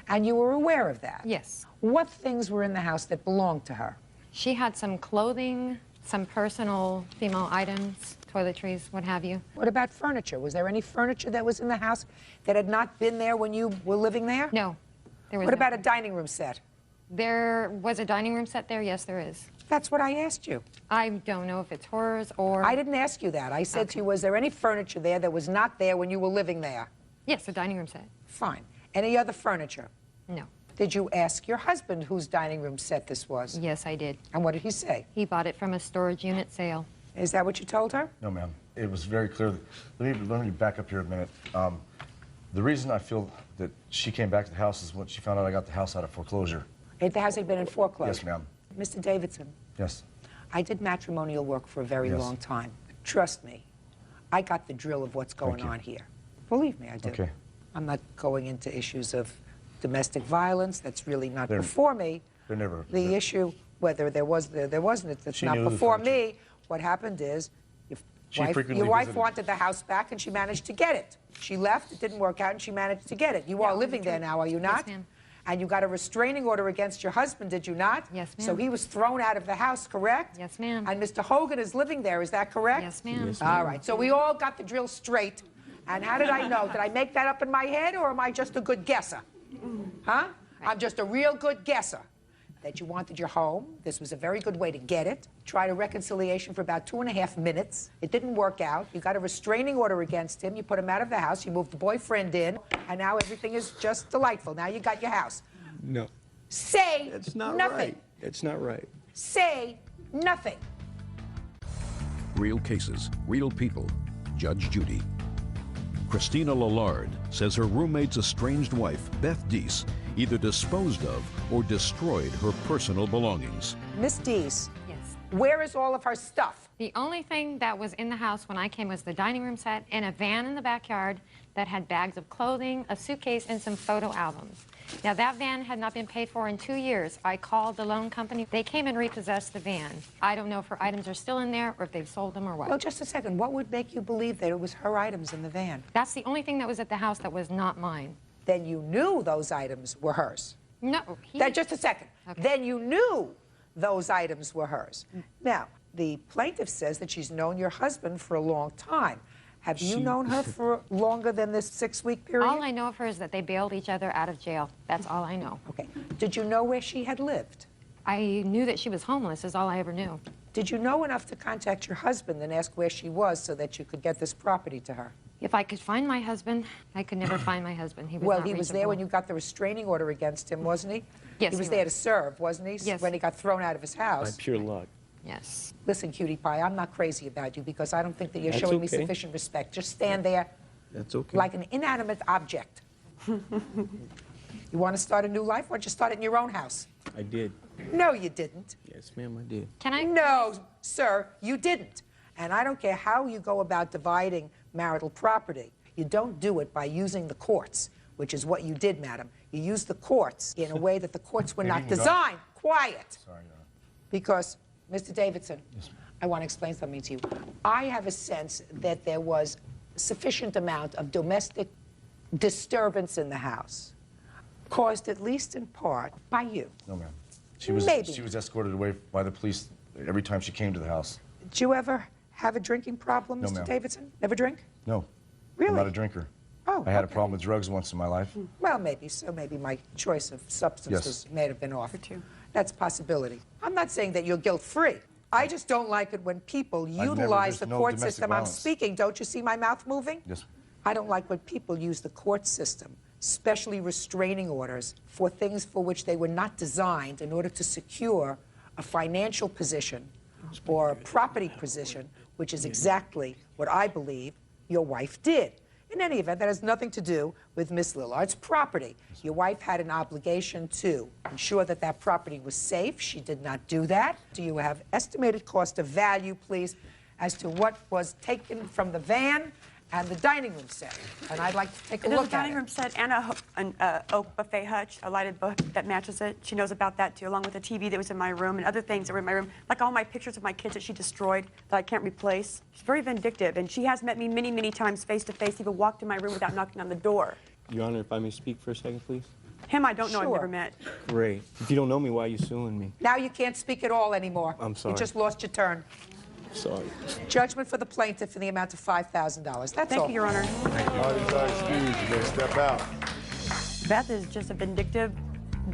And you were aware of that? Yes. What things were in the house that belonged to her? She had some clothing, some personal female items, toiletries, what have you. What about furniture? Was there any furniture that was in the house that had not been there when you were living there? No. There was What about a nothing. dining room set? There was a dining room set there? Yes, there is. That's what I asked you. I don't know if it's hers or... I didn't ask you that. I said to you, was there any furniture there that was not there when you were living there? Yes, a dining room set. Fine. Any other furniture? No. Did you ask your husband whose dining room set this was? Yes, I did. And what did he say? He bought it from a storage unit sale. Is that what you told her? No, ma'am. It was very clear. Let me back up here a minute. The reason I feel that she came back to the house is when she found out I got the house out of foreclosure. The house had been in foreclosure? Yes, ma'am. Mr. Davidson? Yes. I did matrimonial work for a very long time. Trust me, I got the drill of what's going on here. Believe me, I do. Okay. I'm not going into issues of domestic violence. That's really not before me. They're never. The issue, whether there wasn't, it's not before me. What happened is, your wife wanted the house back, and she managed to get it. She left, it didn't work out, and she managed to get it. You are living there now, are you not? Yes, ma'am. And you got a restraining order against your husband, did you not? Yes, ma'am. So he was thrown out of the house, correct? Yes, ma'am. And Mr. Hogan is living there, is that correct? Yes, ma'am. Yes, all right, so we all got the drill straight. And how did I know? Did I make that up in my head, or am I just a good guesser? Huh? I'm just a real good guesser. That you wanted your home. This was a very good way to get it. Tried a reconciliation for about 2.5 minutes. It didn't work out. You got a restraining order against him. You put him out of the house. You moved the boyfriend in. And now everything is just delightful. Now you got your house. No. Say That's not nothing. right. It's not right. Say nothing. Real cases, real people. Judge Judy. Christina Lillard says her roommate's estranged wife, Beth Deese, either disposed of or destroyed her personal belongings. Miss Deese. Yes. Where is all of her stuff? The only thing that was in the house when I came was the dining room set and a van in the backyard that had bags of clothing, a suitcase, and some photo albums. Now, that van had not been paid for in 2 years. I called the loan company. They came and repossessed the van. I don't know if her items are still in there or if they've sold them or what. Well, just a second. What would make you believe that it was her items in the van? That's the only thing that was at the house that was not mine. Then you knew those items were hers. No. Just a second. Okay. Then you knew those items were hers. Now, the plaintiff says that she's known your husband for a long time. Have you known her for longer than this 6-week period? All I know of her is that they bailed each other out of jail. That's all I know. Okay. Did you know where she had lived? I knew that she was homeless, is all I ever knew. Did you know enough to contact your husband and ask where she was so that you could get this property to her? If I could find my husband, I could never find my husband. He was well, not he was there reachable. when you got the restraining order against him, wasn't he? Yes, he was there to serve, wasn't he? Yes. When he got thrown out of his house. By pure luck. Yes. Listen, cutie pie, I'm not crazy about you because I don't think that you're showing me sufficient respect. Just stand there That's okay. like an inanimate object. You want to start a new life? Why don't you start it in your own house? I did. No, you didn't. Yes, ma'am, I did. Can I? No, sir, you didn't. And I don't care how you go about dividing marital property. You don't do it by using the courts, which is what you did, madam. You used the courts in a way that the courts were not designed. Quiet. Sorry, Because, Mr. Davidson, I want to explain something to you. I have a sense that there was sufficient amount of domestic disturbance in the house, caused at least in part by you. No, ma'am. She was escorted away by the police every time she came to the house. Did you ever have a drinking problem, No, Mr. ma'am. Davidson? Never drink? No. Really? I'm not a drinker. Oh, I had a problem with drugs once in my life. Well, maybe so. Maybe my choice of substances may have been off. That's a possibility. I'm not saying that you're guilt-free. I just don't like it when people utilize the court system. I'm speaking. Don't you see my mouth moving? Yes. I don't like when people use the court system, especially restraining orders, for things for which they were not designed in order to secure a financial position or a property position, which is exactly what I believe your wife did. In any event, that has nothing to do with Miss Lillard's property. Your wife had an obligation to ensure that that property was safe. She did not do that. Do you have estimated cost of value, please, as to what was taken from the van and the dining room set? And I'd like to take a There's look a dining at room set and an oak buffet hutch, a lighted book that matches it. She knows about that, too, along with the TV that was in my room and other things that were in my room, like all my pictures of my kids that she destroyed that I can't replace. She's very vindictive, and she has met me many, many times face-to-face, even walked in my room without knocking on the door. Your Honor, if I may speak for a second, please. Him, I don't know. Sure. I've never met. Great. If you don't know me, why are you suing me? Now you can't speak at all anymore. I'm sorry. You just lost your turn. Sorry. Judgment for the plaintiff in the amount of $5,000. That's all. Thank you, Your Honor. Parties are excused. You may step out. Beth is just a vindictive,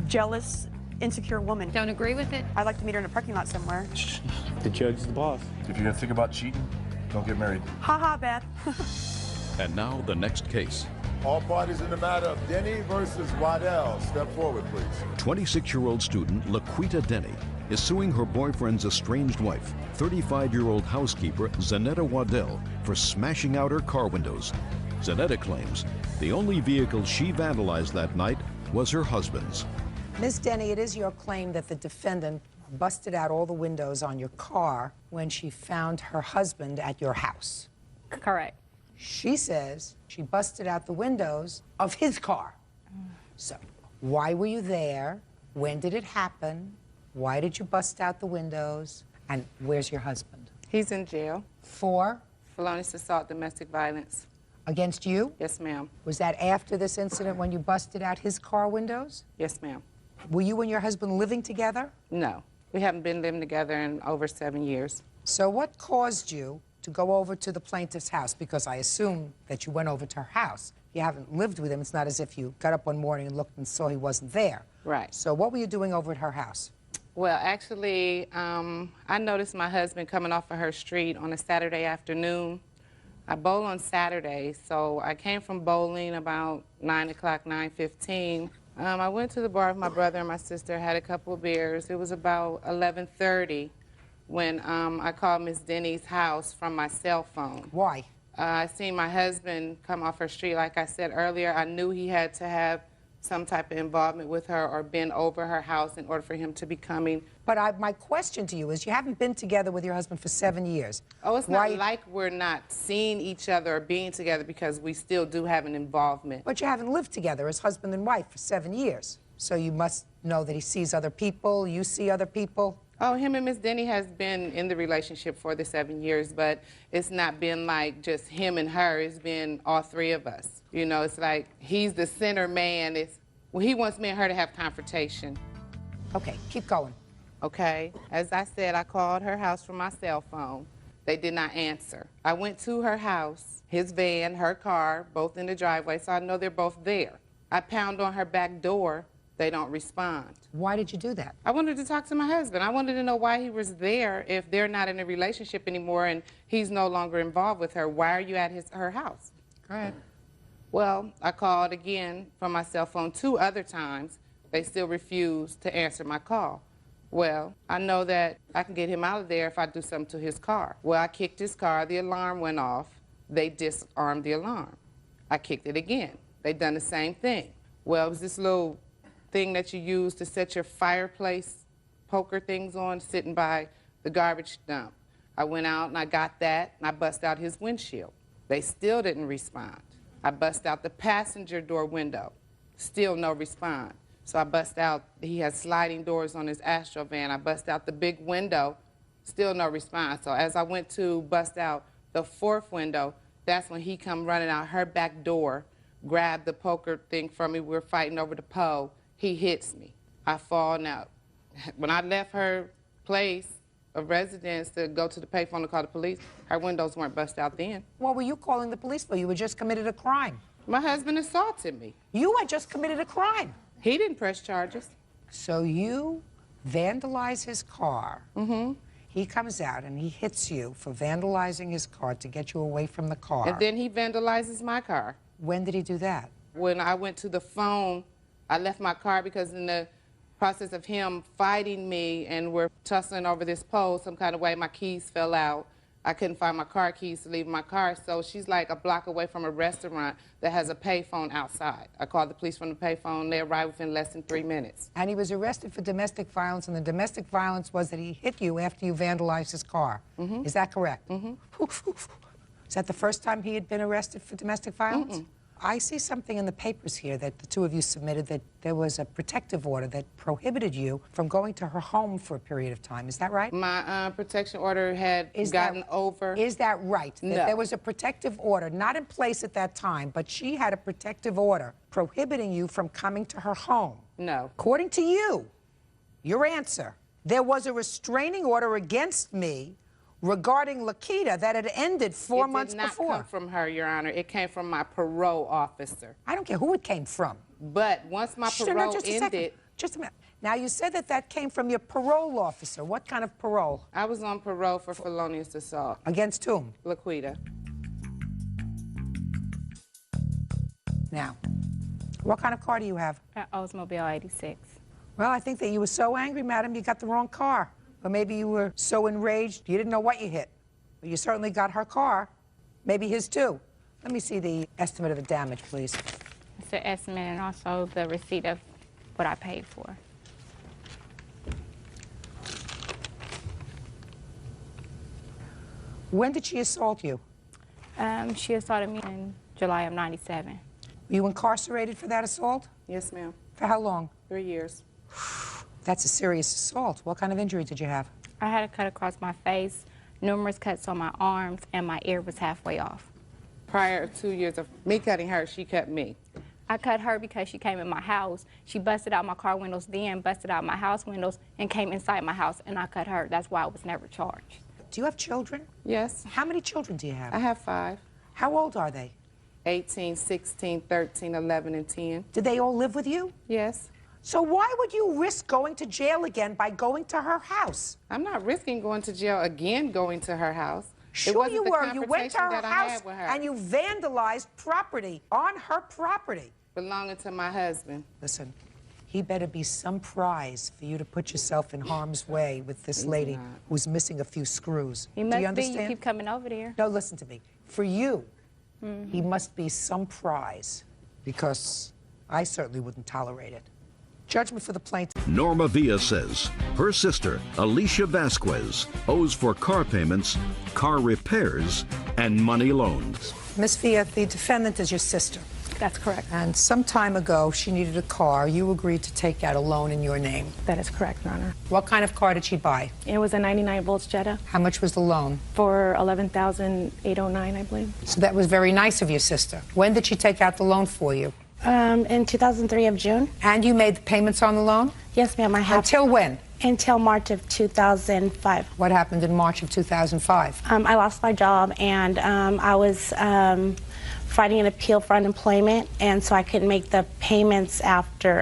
jealous, insecure woman. Don't agree with it? I'd like to meet her in a parking lot somewhere. The judge is the boss. If you're going to think about cheating, don't get married. Ha ha, Beth. And now the next case. All parties in the matter of Denny versus Waddell. Step forward, please. 26-year-old student Laquita Denny is suing her boyfriend's estranged wife, 35-year-old housekeeper Zanetta Waddell, for smashing out her car windows. Zanetta claims the only vehicle she vandalized that night was her husband's. Miss Denny, it is your claim that the defendant busted out all the windows on your car when she found her husband at your house. Correct. She says she busted out the windows of his car. So, why were you there? When did it happen? Why did you bust out the windows? And where's your husband? He's in jail. For? Felonious assault, domestic violence. Against you? Yes, ma'am. Was that after this incident when you busted out his car windows? Yes, ma'am. Were you and your husband living together? No. We haven't been living together in over 7 years. So what caused you to go over to the plaintiff's house? Because I assume that you went over to her house. You haven't lived with him. It's not as if you got up one morning and looked and saw he wasn't there. Right. So what were you doing over at her house? Well, actually, I noticed my husband coming off of her street on a Saturday afternoon. I bowl on Saturdays, so I came from bowling about 9 o'clock, 9:15. I went to the bar with my brother and my sister, had a couple of beers. It was about 11:30 when I called Miss Denny's house from my cell phone. Why? I seen my husband come off her street. Like I said earlier, I knew he had to have some type of involvement with her or been over her house in order for him to be coming. But my question to you is, you haven't been together with your husband for 7 years. Oh, it's not like we're not seeing each other or being together, because we still do have an involvement. But you haven't lived together as husband and wife for 7 years. So you must know that he sees other people, you see other people. Oh, him and Miss Denny has been in the relationship for the 7 years, but it's not been like just him and her. It's been all three of us. You know, it's like he's the center man. Well, he wants me and her to have confrontation. Okay, keep going. Okay. As I said, I called her house from my cell phone. They did not answer. I went to her house, his van, her car, both in the driveway, so I know they're both there. I pound on her back door. They don't respond. Why did you do that? I wanted to talk to my husband. I wanted to know why he was there if they're not in a relationship anymore and he's no longer involved with her. Why are you at her house? Go ahead. Well, I called again from my cell phone 2 other times. They still refused to answer my call. Well, I know that I can get him out of there if I do something to his car. Well, I kicked his car. The alarm went off. They disarmed the alarm. I kicked it again. They done the same thing. Well, it was this little thing that you use to set your fireplace poker things on, sitting by the garbage dump. I went out and I got that, and I bust out his windshield. They still didn't respond. I bust out the passenger door window. Still no response. So I bust out, he has sliding doors on his Astro van. I bust out the big window. Still no response. So as I went to bust out the 4th window, that's when he come running out her back door, grabbed the poker thing from me. We're fighting over the pole. He hits me. I fall out. When I left her place of residence to go to the payphone to call the police, her windows weren't bust out then. What were you calling the police for? You had just committed a crime. My husband assaulted me. You had just committed a crime. He didn't press charges. So you vandalize his car. Mm-hmm. He comes out and he hits you for vandalizing his car to get you away from the car. And then he vandalizes my car. When did he do that? When I went to the phone, I left my car because in the process of him fighting me and we're tussling over this pole some kind of way, my keys fell out. I couldn't find my car keys to leave my car, so she's like a block away from a restaurant that has a payphone outside. I called the police from the payphone. They arrived within less than 3 minutes. And he was arrested for domestic violence, and the domestic violence was that he hit you after you vandalized his car. Mm-hmm. Is that correct? Mm-hmm. Is that the first time he had been arrested for domestic violence? Mm-mm. I see something in the papers here that the two of you submitted, that there was a protective order that prohibited you from going to her home for a period of time. Is that right? My protection order had gotten over. Is that right? That No. there was a protective order, not in place at that time, but she had a protective order prohibiting you from coming to her home. No. According to you, your answer, there was a restraining order against me regarding Laquita that had ended 4 months before. It did not come from her, Your Honor. It came from my parole officer. I don't care who it came from. But once my parole ended... Just a minute. Now, you said that that came from your parole officer. What kind of parole? I was on parole for felonious assault. Against whom? Laquita. Now, what kind of car do you have? Oldsmobile 86. Well, I think that you were so angry, madam, you got the wrong car. Or maybe you were so enraged, you didn't know what you hit. But you certainly got her car. Maybe his too. Let me see the estimate of the damage, please. It's the estimate and also the receipt of what I paid for. When did she assault you? She assaulted me in July of '97. Were you incarcerated for that assault? Yes, ma'am. For how long? 3 years. That's a serious assault. What kind of injury did you have? I had a cut across my face, numerous cuts on my arms, and my ear was halfway off. Prior to 2 years of me cutting her, she cut me. I cut her because she came in my house. She busted out my car windows then, busted out my house windows, and came inside my house, and I cut her. That's why I was never charged. Do you have children? Yes. How many children do you have? I have 5. How old are they? 18, 16, 13, 11, and 10. Did they all live with you? Yes. So why would you risk going to jail again by going to her house? I'm not risking going to jail again going to her house. Sure you were. You went to her that I house had with her. and you vandalized property on her property. Belonging to my husband. Listen, he better be some prize for you to put yourself in harm's way with this lady who's missing a few screws. He Do must you be. understand? You keep coming over there. No, listen to me. For you, he must be some prize, because I certainly wouldn't tolerate it. Judgment for the plaintiff. Norma Villa says her sister, Alicia Vasquez, owes for car payments, car repairs, and money loans. Miss Villa, the defendant is your sister. That's correct. And some time ago, she needed a car. You agreed to take out a loan in your name. That is correct, Your Honor. What kind of car did she buy? It was a 99 volts Jetta How much was the loan? for $11,809, I believe. So that was very nice of your sister. When did she take out the loan for you? In 2003 of June. And you made the payments on the loan? Yes, ma'am, I have. Until when? Until March of 2005. What happened in March of 2005? I lost my job, and I was fighting an appeal for unemployment, and so I couldn't make the payments after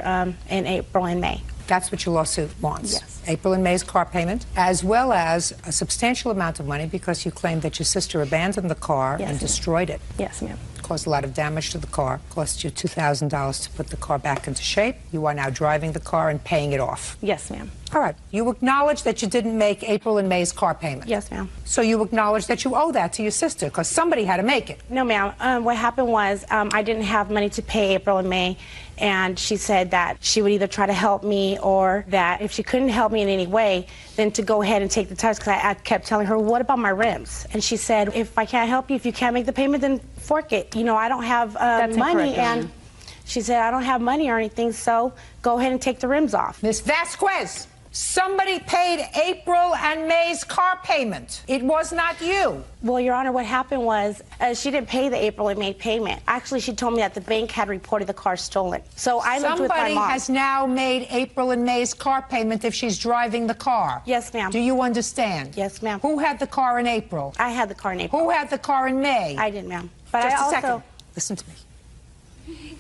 in April and May. That's what your lawsuit wants? Yes. April and May's car payment, as well as a substantial amount of money because you claim that your sister abandoned the car and destroyed it. Yes, ma'am. Caused a lot of damage to the car. Cost you $2,000 to put the car back into shape. You are now driving the car and paying it off. Yes, ma'am. All right. You acknowledge that you didn't make April and May's car payment? Yes, ma'am. So you acknowledge that you owe that to your sister because somebody had to make it? No, ma'am. What happened was I didn't have money to pay April and May, and she said that she would either try to help me or that if she couldn't help me in any way, then to go ahead and take the tires, because I kept telling her, what about my rims? And she said, if I can't help you, if you can't make the payment, then fork it. You know, I don't have money, and she said, I don't have money or anything, so go ahead and take the rims off. Miss Vasquez, somebody paid April and May's car payment. It was not you. Well, Your Honor, what happened was she didn't pay the April and May payment. Actually, she told me that the bank had reported the car stolen. So I lived with my Somebody mom. has now made April and May's car payment if she's driving the car. Yes, ma'am. Do you understand? Yes, ma'am. Who had the car in April? I had the car in April. Who had the car in May? I did, ma'am. But Just I also... a second. Listen to me.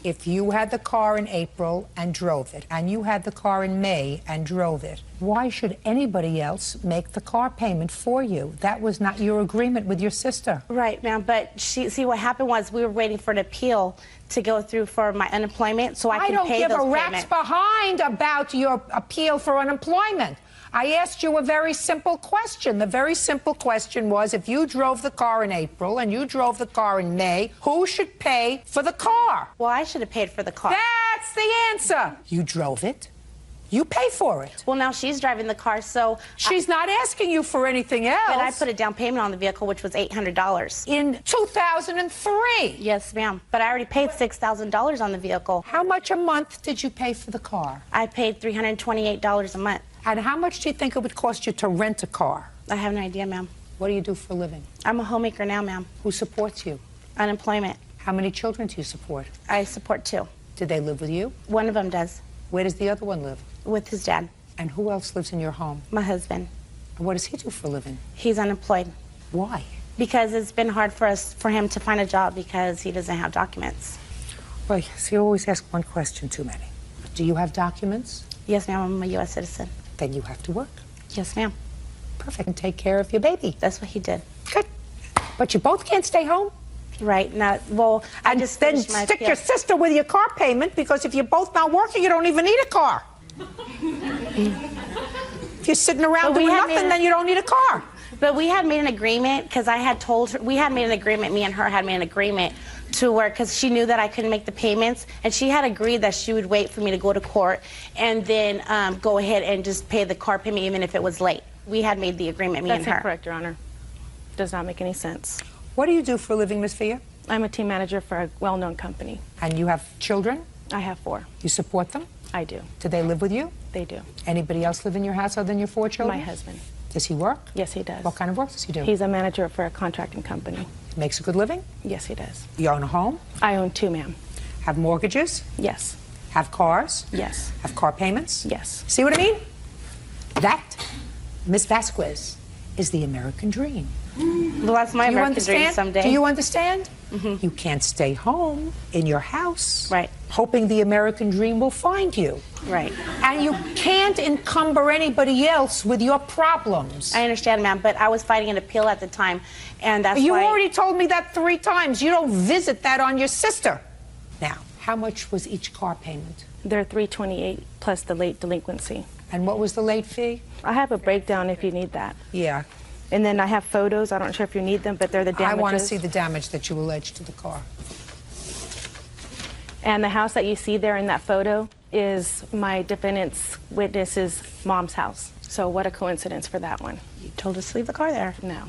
If you had the car in April and drove it, and you had the car in May and drove it, why should anybody else make the car payment for you? That was not your agreement with your sister. Right, ma'am, but see, what happened was we were waiting for an appeal to go through for my unemployment so I can pay those payments. I don't give a rat's behind about your appeal for unemployment. I asked you a very simple question. The very simple question was, if you drove the car in April and you drove the car in May, who should pay for the car? Well, I should have paid for the car. That's the answer. You drove it. You pay for it. Well, now she's driving the car, so... She's not asking you for anything else. But I put a down payment on the vehicle, which was $800. In 2003? Yes, ma'am. But I already paid $6,000 on the vehicle. How much a month did you pay for the car? I paid $328 a month. And how much do you think it would cost you to rent a car? I have no idea, ma'am. What do you do for a living? I'm a homemaker now, ma'am. Who supports you? Unemployment. How many children do you support? I support 2. Do they live with you? One of them does. Where does the other one live? With his dad. And who else lives in your home? My husband. And what does he do for a living? He's unemployed. Why? Because it's been hard for him to find a job because he doesn't have documents. Well, so you always ask one question too many. Do you have documents? Yes, ma'am. I'm a U.S. citizen. Then you have to work. Yes, ma'am. Perfect. And take care of your baby. That's what he did. Good. But you both can't stay home? Right. Now, well, I just then finished my stick appeal. your sister with your car payment, because if you're both not working, you don't even need a car. If you're sitting around doing nothing, then you don't need a car. But we had made an agreement, because I had told her, we had made an agreement, me and her had made an agreement to where, because she knew that I couldn't make the payments, and she had agreed that she would wait for me to go to court and then go ahead and just pay the car payment even if it was late. We had made the agreement, me and her. That's incorrect, Your Honor. Does not make any sense. What do you do for a living, Ms. Fia? I'm a team manager for a well-known company. And you have children? I have 4. You support them? I do. Do they live with you? They do. Anybody else live in your house other than your 4 children? My husband. Does he work? Yes, he does. What kind of work does he do? He's a manager for a contracting company. Makes a good living? Yes, he does. You own a home? I own 2, ma'am. Have mortgages? Yes. Have cars? Yes. Have car payments? Yes. See what I mean? That, Miss Vasquez, is the American dream. Well, that's my Do you American dream understand? someday. Do you understand? You can't stay home in your house, right, hoping the American dream will find you. Right. And you can't encumber anybody else with your problems. I understand, ma'am, but I was fighting an appeal at the time, and that's You why... already told me that 3 times. You don't visit that on your sister. Now, how much was each car payment? They're $328 plus the late delinquency. And what was the late fee? I have a breakdown if you need that. Yeah. And then I have photos. I don't sure if you need them, but they're the damages. I want to see the damage that you allege to the car. And the house that you see there in that photo is my defendant's witness's mom's house. So what a coincidence for that one. You told us to leave the car there. No.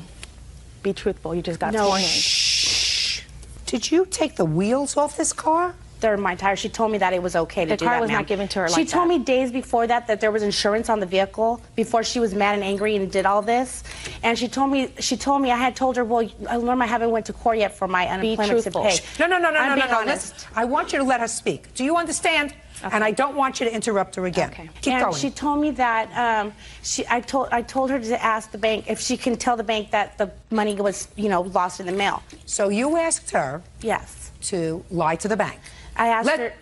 Be truthful. You just got No. sworn in. Shh. Did you take the wheels off this car? They're my tires. She told me that it was okay to do that, The car was ma'am. not given to her She like told that. me days before that there was insurance on the vehicle before she was mad and angry and did all this. And she told me I had told her, well, Norma, I haven't went to court yet for my unemployment to truthful. pay. No. I'm being honest. Listen, I want you to let her speak. Do you understand? Okay. And I don't want you to interrupt her again. Okay. Keep and going. She told me that I told her to ask the bank if she can tell the bank that the money was, lost in the mail. So you asked her, yes, to lie to the bank. I asked her.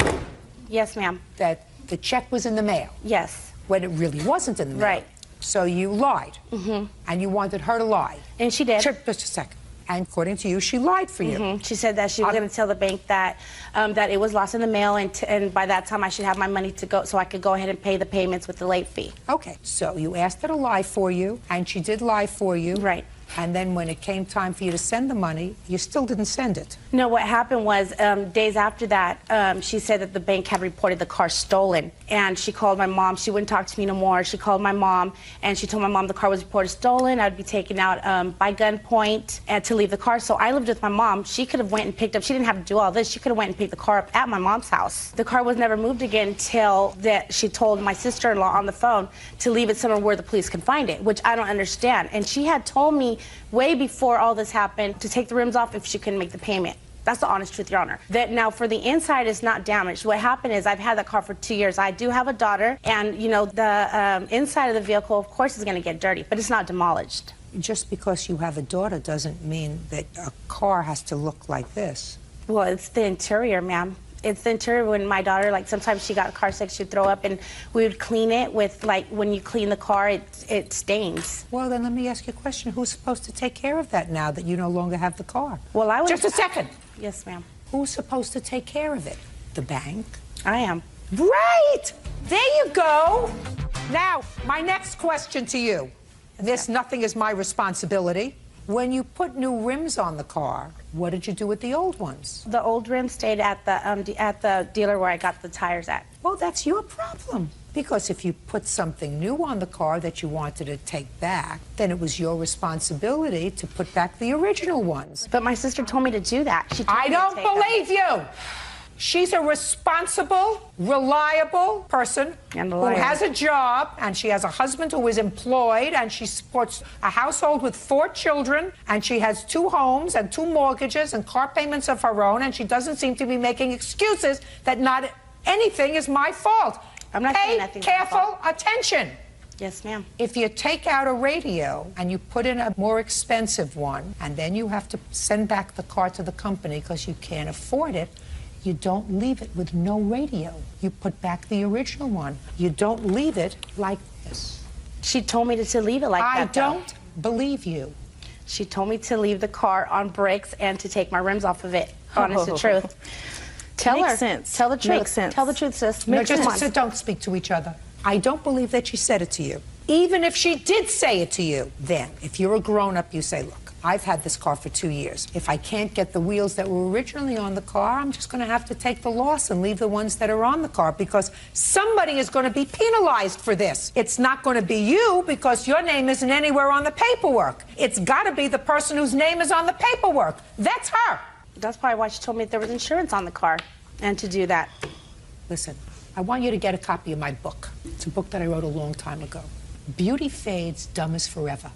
Yes, ma'am. That the check was in the mail. Yes. When it really wasn't in the mail. Right. So you lied. And you wanted her to lie. And she did. Just a second. And according to you, she lied for you. She said that she was going to tell the bank that that it was lost in the mail, and by that time I should have my money to go, so I could go ahead and pay the payments with the late fee. Okay, so you asked her to lie for you, and she did lie for you. Right. And then when it came time for you to send the money, you still didn't send it. No, what happened was days after that, she said that the bank had reported the car stolen. And she called my mom. She wouldn't talk to me no more. She called my mom, and she told my mom the car was reported stolen. I'd be taken out by gunpoint and to leave the car. So I lived with my mom. She could have went and picked up. She didn't have to do all this. She could have went and picked the car up at my mom's house. The car was never moved again until that she told my sister-in-law on the phone to leave it somewhere where the police could find it, which I don't understand. And she had told me way before all this happened to take the rims off if she couldn't make the payment. That's the honest truth, Your Honor. That now for the inside is not damaged. What happened is I've had that car for 2 years. I do have a daughter, and the inside of the vehicle, of course, is going to get dirty, but it's not demolished. Just because you have a daughter doesn't mean that a car has to look like this. Well, it's the interior, ma'am. It's the interior. When my daughter, sometimes she got car sick, she'd throw up, and we would clean it with, when you clean the car, it stains. Well, then let me ask you a question. Who's supposed to take care of that now that you no longer have the car? Well, I was... Just a second. Yes, ma'am. Who's supposed to take care of it? The bank? I am. Right! There you go. Now, my next question to you. This nothing is my responsibility. When you put new rims on the car, what did you do with the old ones? The old rims stayed at the dealer where I got the tires at. Well, that's your problem. Because if you put something new on the car that you wanted to take back, then it was your responsibility to put back the original ones. But my sister told me to do that. She told I me don't to take believe you. She's a responsible, reliable person who has a job, and she has a husband who is employed, and she supports a household with 4 children, and she has 2 homes and 2 mortgages and car payments of her own, and she doesn't seem to be making excuses that not anything is my fault. I'm not saying nothing's Pay my careful fault. attention. Yes, ma'am. If you take out a radio and you put in a more expensive one, and then you have to send back the car to the company because you can't afford it, you don't leave it with no radio. You put back the original one. You don't leave it like this. She told me to leave it like that, I don't believe you. She told me to leave the car on brakes and to take my rims off of it. Honest to truth. Tell Makes her. sense. Tell the truth. Makes sense. Tell the truth, sis. No, Come on. just don't speak to each other. I don't believe that she said it to you. Even if she did say it to you, then, if you're a grown-up, you say, look, I've had this car for 2 years. If I can't get the wheels that were originally on the car, I'm just going to have to take the loss and leave the ones that are on the car because somebody is going to be penalized for this. It's not going to be you because your name isn't anywhere on the paperwork. It's got to be the person whose name is on the paperwork. That's her. That's probably why she told me there was insurance on the car and to do that. Listen, I want you to get a copy of my book. It's a book that I wrote a long time ago. Beauty fades, dumb is forever.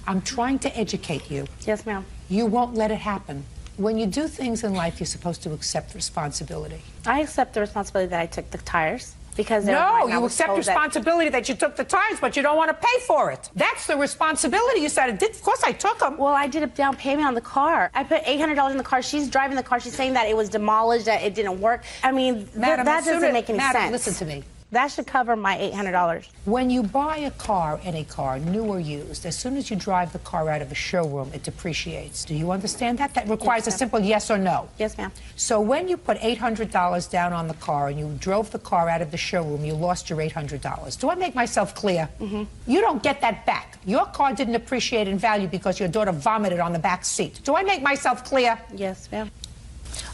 I'm trying to educate you. Yes, ma'am. You won't let it happen. When you do things in life, you're supposed to accept responsibility. I accept the responsibility that I took the tires because they were mine. No, I you was accept told responsibility that you took the tires, but you don't want to pay for it. That's the responsibility. You said, of course I took them. Well, I did a down payment on the car. I put $800 in the car. She's driving the car. She's saying that it was demolished, that it didn't work. I mean, Madam, that doesn't make any sense. Listen to me. That should cover my $800. When you buy a car, any car, new or used, as soon as you drive the car out of a showroom, it depreciates. Do you understand that? That requires a simple yes or no. Yes, ma'am. So when you put $800 down on the car and you drove the car out of the showroom, you lost your $800. Do I make myself clear? Mm-hmm. You don't get that back. Your car didn't appreciate in value because your daughter vomited on the back seat. Do I make myself clear? Yes, ma'am.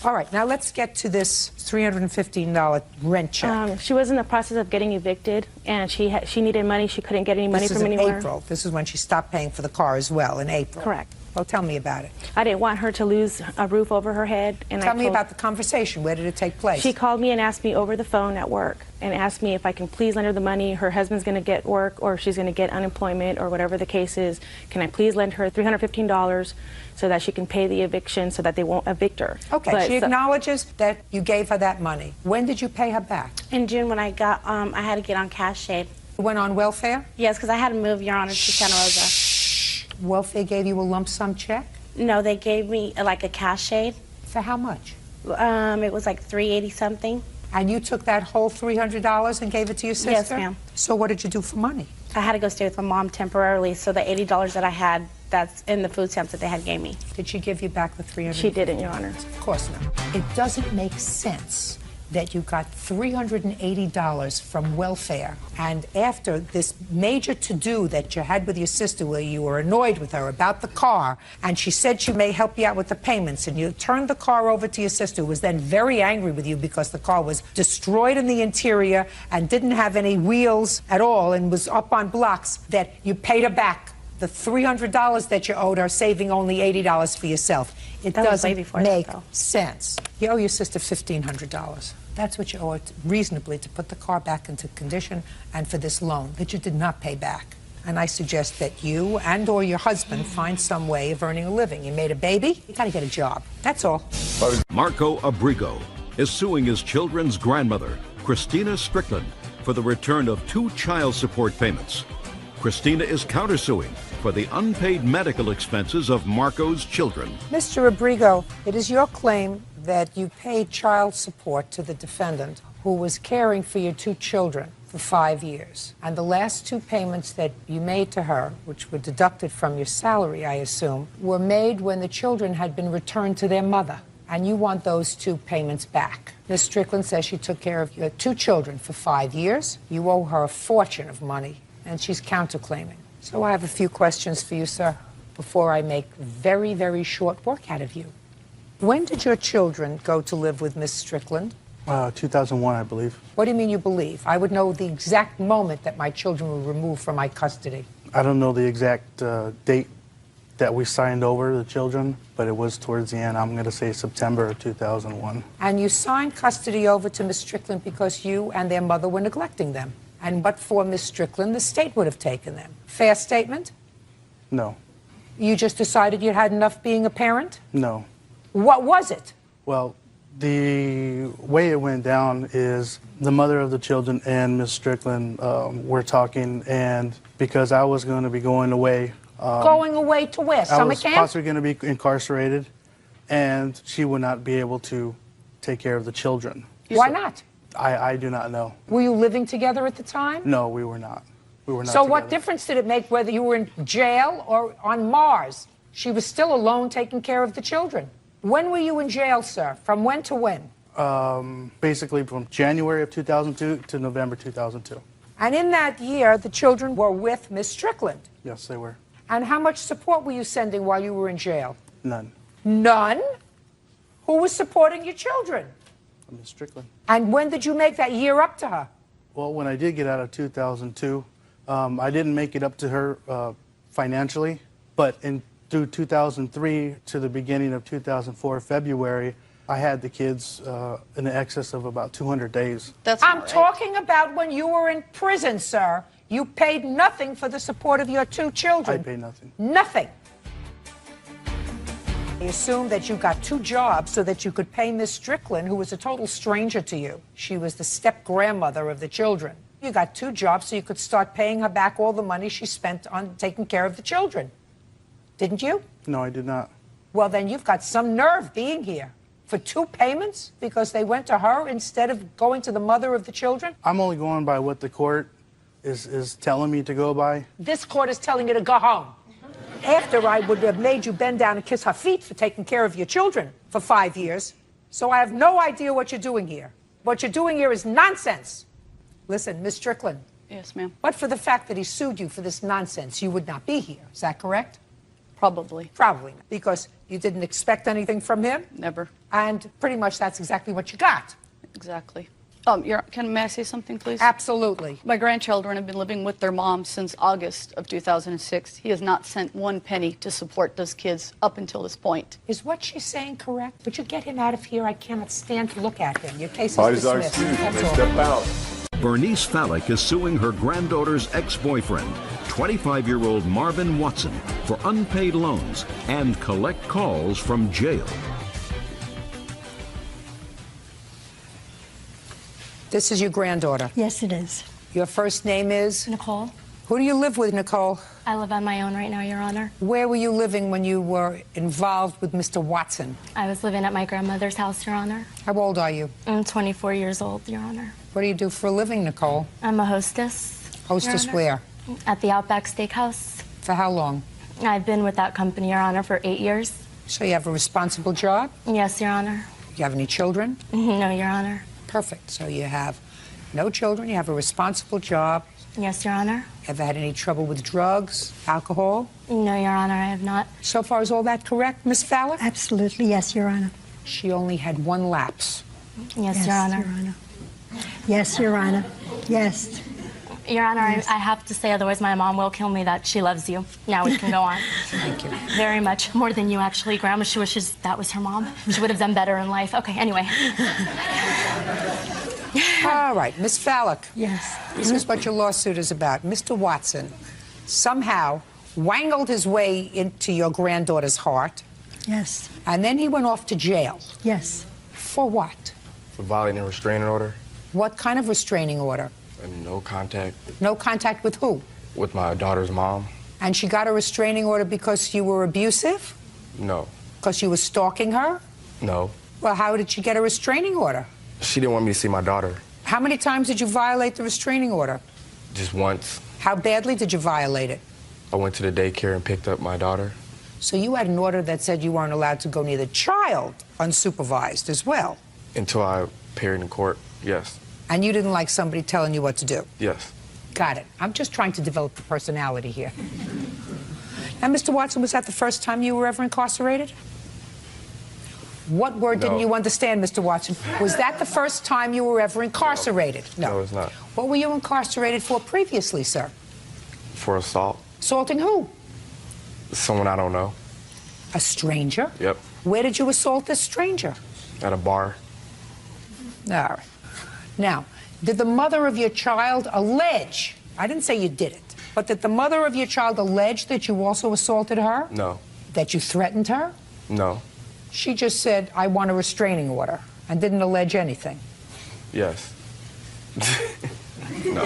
All right, now let's get to this $315 rent check. She was in the process of getting evicted, and she needed money. She couldn't get any money This from is in anywhere. April. This is when she stopped paying for the car as well, in April. Correct. Well, tell me about it. I didn't want her to lose a roof over her head. And Tell me about the conversation. Where did it take place? She called me and asked me over the phone at work and asked me if I can please lend her the money. Her husband's going to get work or she's going to get unemployment or whatever the case is. Can I please lend her $315 so that she can pay the eviction so that they won't evict her? Okay, But she acknowledges that you gave her that money. When did you pay her back? In June when I got, I had to get on cash aid. You went on welfare? Yes, because I had to move, Your Honor, to Santa Rosa. Welfare gave you a lump sum check? No, they gave me like a cash aid. For how much? It was like $380 something. And you took that whole $300 and gave it to your sister? Yes, ma'am. So what did you do for money? I had to go stay with my mom temporarily, so the $80 that I had, that's in the food stamps that they had gave me. Did she give you back the $300? She didn't, Your Honor. Of course not. It doesn't make sense that you got $380 from welfare, and after this major to-do that you had with your sister where you were annoyed with her about the car, and she said she may help you out with the payments, and you turned the car over to your sister, who was then very angry with you because the car was destroyed in the interior and didn't have any wheels at all and was up on blocks, that you paid her back the $300 that you owed her, saving only $80 for yourself. It That was way doesn't before that, make though. sense. You owe your sister $1,500. That's what you owe her reasonably to put the car back into condition and for this loan that you did not pay back. And I suggest that you and or your husband find some way of earning a living. You made a baby, you gotta get a job. That's all. Marco Abrigo is suing his children's grandmother, Christina Strickland, for the return of 2 child support payments. Christina is countersuing for the unpaid medical expenses of Marco's children. Mr. Abrigo, it is your claim that you paid child support to the defendant who was caring for your 2 children for 5 years. And the last 2 payments that you made to her, which were deducted from your salary, I assume, were made when the children had been returned to their mother. And you want those 2 payments back. Ms. Strickland says she took care of your 2 children for 5 years. You owe her a fortune of money, and she's counterclaiming. So I have a few questions for you, sir, before I make very, very short work out of you. When did your children go to live with Miss Strickland? 2001, I believe. What do you mean you believe? I would know the exact moment that my children were removed from my custody. I don't know the exact date that we signed over the children, but it was towards the end. I'm going to say September of 2001. And you signed custody over to Miss Strickland because you and their mother were neglecting them. And but for Miss Strickland, the state would have taken them. Fair statement? No. You just decided you had enough being a parent? No. What was it? Well, the way it went down is the mother of the children and Miss Strickland were talking, and because I was going to be going away. Going away to where? I Summer was camp? possibly going to be incarcerated, and she would not be able to take care of the children. Why not? I do not know. Were you living together at the time? No, we were not. We were not So together. what difference did it make whether you were in jail or on Mars? She was still alone taking care of the children. When were you in jail, sir? From when to when? Basically from January of 2002 to November 2002. And in that year, the children were with Miss Strickland. Yes, they were. And how much support were you sending while you were in jail? None. None? Who was supporting your children? Miss Strickland. And when did you make that year up to her? Well, when I did get out of 2002, I didn't make it up to her financially, but through 2003 to the beginning of 2004, February, I had the kids in the excess of about 200 days. I'm talking about when you were in prison, sir. You paid nothing for the support of your 2 children. I paid nothing. Nothing. I assume that you got 2 jobs so that you could pay Miss Strickland, who was a total stranger to you. She was the step-grandmother of the children. You got 2 jobs so you could start paying her back all the money she spent on taking care of the children. Didn't you? No, I did not. Well, then you've got some nerve being here. For 2 payments because they went to her instead of going to the mother of the children? I'm only going by what the court is telling me to go by. This court is telling you to go home. After I would have made you bend down and kiss her feet for taking care of your children for 5 years. So I have no idea what you're doing here. What you're doing here is nonsense. Listen, Miss Strickland. Yes, ma'am. But for the fact that he sued you for this nonsense, you would not be here. Is that correct? Probably. Probably. Because you didn't expect anything from him? Never. And pretty much that's exactly what you got. Exactly. May I say something, please? Absolutely. My grandchildren have been living with their mom since August of 2006. He has not sent 1 penny to support those kids up until this point. Is what she's saying correct? Would you get him out of here? I cannot stand to look at him. Your case is Parties are dismissed. excused. That's They all. step out. Bernice Fallick is suing her granddaughter's ex-boyfriend, 25-year-old Marvin Watson, for unpaid loans and collect calls from jail. This is your granddaughter? Yes, it is. Your first name is? Nicole. Who do you live with, Nicole? I live on my own right now, Your Honor. Where were you living when you were involved with Mr. Watson? I was living at my grandmother's house, Your Honor. How old are you? I'm 24 years old, Your Honor. What do you do for a living, Nicole? I'm a hostess. Hostess Your Honor. where? At the Outback Steakhouse. For how long? I've been with that company, Your Honor, for 8 years. So you have a responsible job? Yes, Your Honor. You have any children? No, Your Honor. Perfect. So you have no children, you have a responsible job. Yes, Your Honor. Ever had any trouble with drugs, alcohol? No, Your Honor, I have not. So far, is all that correct, Miss Fallick? Absolutely, yes, Your Honor. She only had 1 lapse. Yes, Your Honor. Yes, Your Honor. Yes. Your Honor, I have to say, otherwise my mom will kill me, that she loves you. Now we can go on. Thank you. Very much. More than you, actually. Grandma, she wishes that was her mom. She would have done better in life. Okay, anyway. All right, Miss Fallick. Yes. This is what your lawsuit is about. Mr. Watson somehow wangled his way into your granddaughter's heart. Yes. And then he went off to jail. Yes. For what? For violating a restraining order. What kind of restraining order? And no contact. No contact with who? With my daughter's mom. And she got a restraining order because you were abusive? No. Because you were stalking her? No. Well, how did she get a restraining order? She didn't want me to see my daughter. How many times did you violate the restraining order? Just once. How badly did you violate it? I went to the daycare and picked up my daughter. So you had an order that said you weren't allowed to go near the child unsupervised as well? Until I appeared in court, yes. And you didn't like somebody telling you what to do? Yes. Got it. I'm just trying to develop the personality here. Now, Mr. Watson, was that the first time you were ever incarcerated? What word didn't you understand, Mr. Watson? Was that the first time you were ever incarcerated? No, it's not. What were you incarcerated for previously, sir? For assault. Assaulting who? Someone I don't know. A stranger? Yep. Where did you assault this stranger? At a bar. All right. Now, did the mother of your child allege, I didn't say you did it, but did the mother of your child allege that you also assaulted her? No. That you threatened her? No. She just said, I want a restraining order, and didn't allege anything. Yes. No.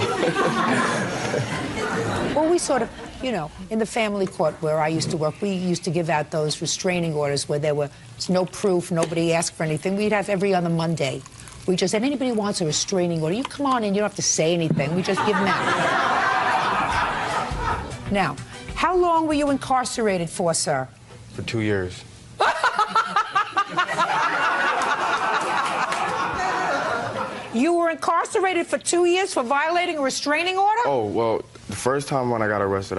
Well, we sort of, you know, in the family court where I used to work, we used to give out those restraining orders where there was no proof, nobody asked for anything. We'd have every other Monday. We just said, anybody wants a restraining order, you come on in, you don't have to say anything. We just give them out. Uh-huh. Now, how long were you incarcerated for, sir? for 2 years. You were incarcerated for 2 years for violating a restraining order? Oh, well, the first time when I got arrested,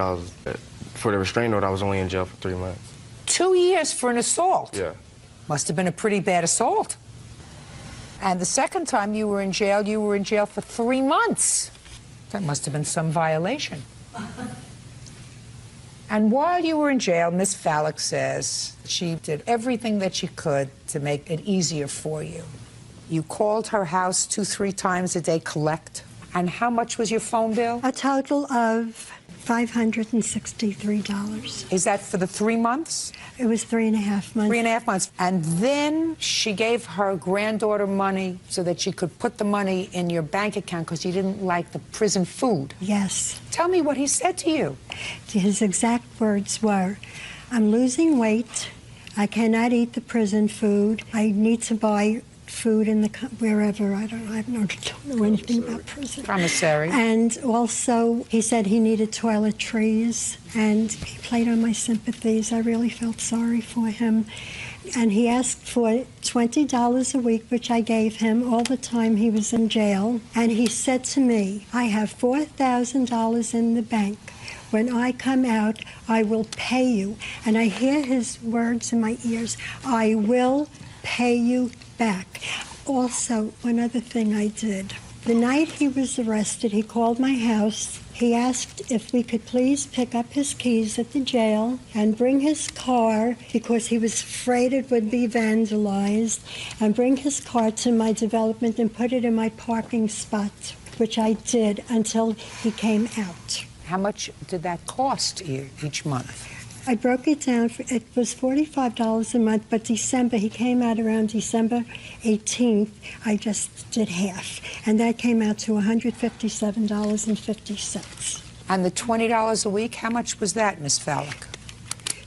for the restraining order, I was only in jail for 3 months. 2 years for an assault? Yeah. Must have been a pretty bad assault. And the second time you were in jail for 3 months. That must have been some violation. And while you were in jail, Miss Fallick says she did everything that she could to make it easier for you. You called her house 2-3 times a day, collect. And how much was your phone bill? A total of $563. Is that for the 3 months? It was 3.5 months. 3.5 months. And then she gave her granddaughter money so that she could put the money in your bank account because you didn't like the prison food. Yes. Tell me what he said to you. His exact words were, I'm losing weight. I cannot eat the prison food. I need to buy food in the wherever. I don't know anything about prison. Commissary. And also, he said he needed toiletries, and he played on my sympathies. I really felt sorry for him. And he asked for $20 a week, which I gave him all the time he was in jail. And he said to me, I have $4,000 in the bank. When I come out, I will pay you. And I hear his words in my ears, I will pay you back. Also, one other thing I did. The night he was arrested, he called my house. He asked if we could please pick up his keys at the jail and bring his car, because he was afraid it would be vandalized, and bring his car to my development and put it in my parking spot, which I did until he came out. How much did that cost you each month? I broke it down. It was $45 a month, but December, he came out around December 18th. I just did half, and that came out to $157.50. And the $20 a week, how much was that, Miss Fallick?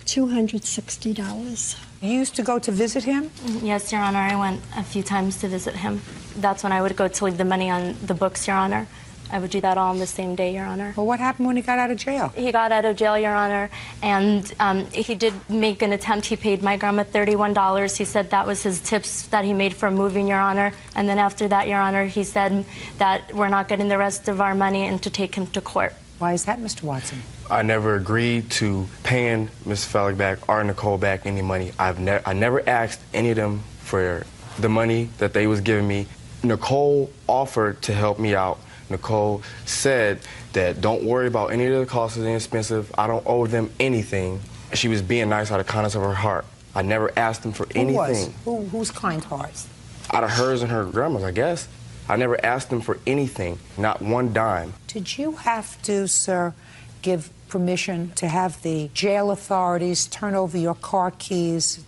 $260. You used to go to visit him? Yes, Your Honor. I went a few times to visit him. That's when I would go to leave the money on the books, Your Honor. I would do that all on the same day, Your Honor. Well, what happened when he got out of jail? He got out of jail, Your Honor, and he did make an attempt. He paid my grandma $31. He said that was his tips that he made for moving, Your Honor. And then after that, Your Honor, he said that we're not getting the rest of our money and to take him to court. Why is that, Mr. Watson? I never agreed to paying Miss Fallick back or Nicole back any money. I never asked any of them for the money that they was giving me. Nicole offered to help me out. Nicole said that don't worry about any of the costs, it's inexpensive. I don't owe them anything. She was being nice out of the kindness of her heart. I never asked them for anything. Who's kind hearts? Out of hers and her grandma's, I guess. I never asked them for anything, not one dime. Did you have to, sir, give permission to have the jail authorities turn over your car keys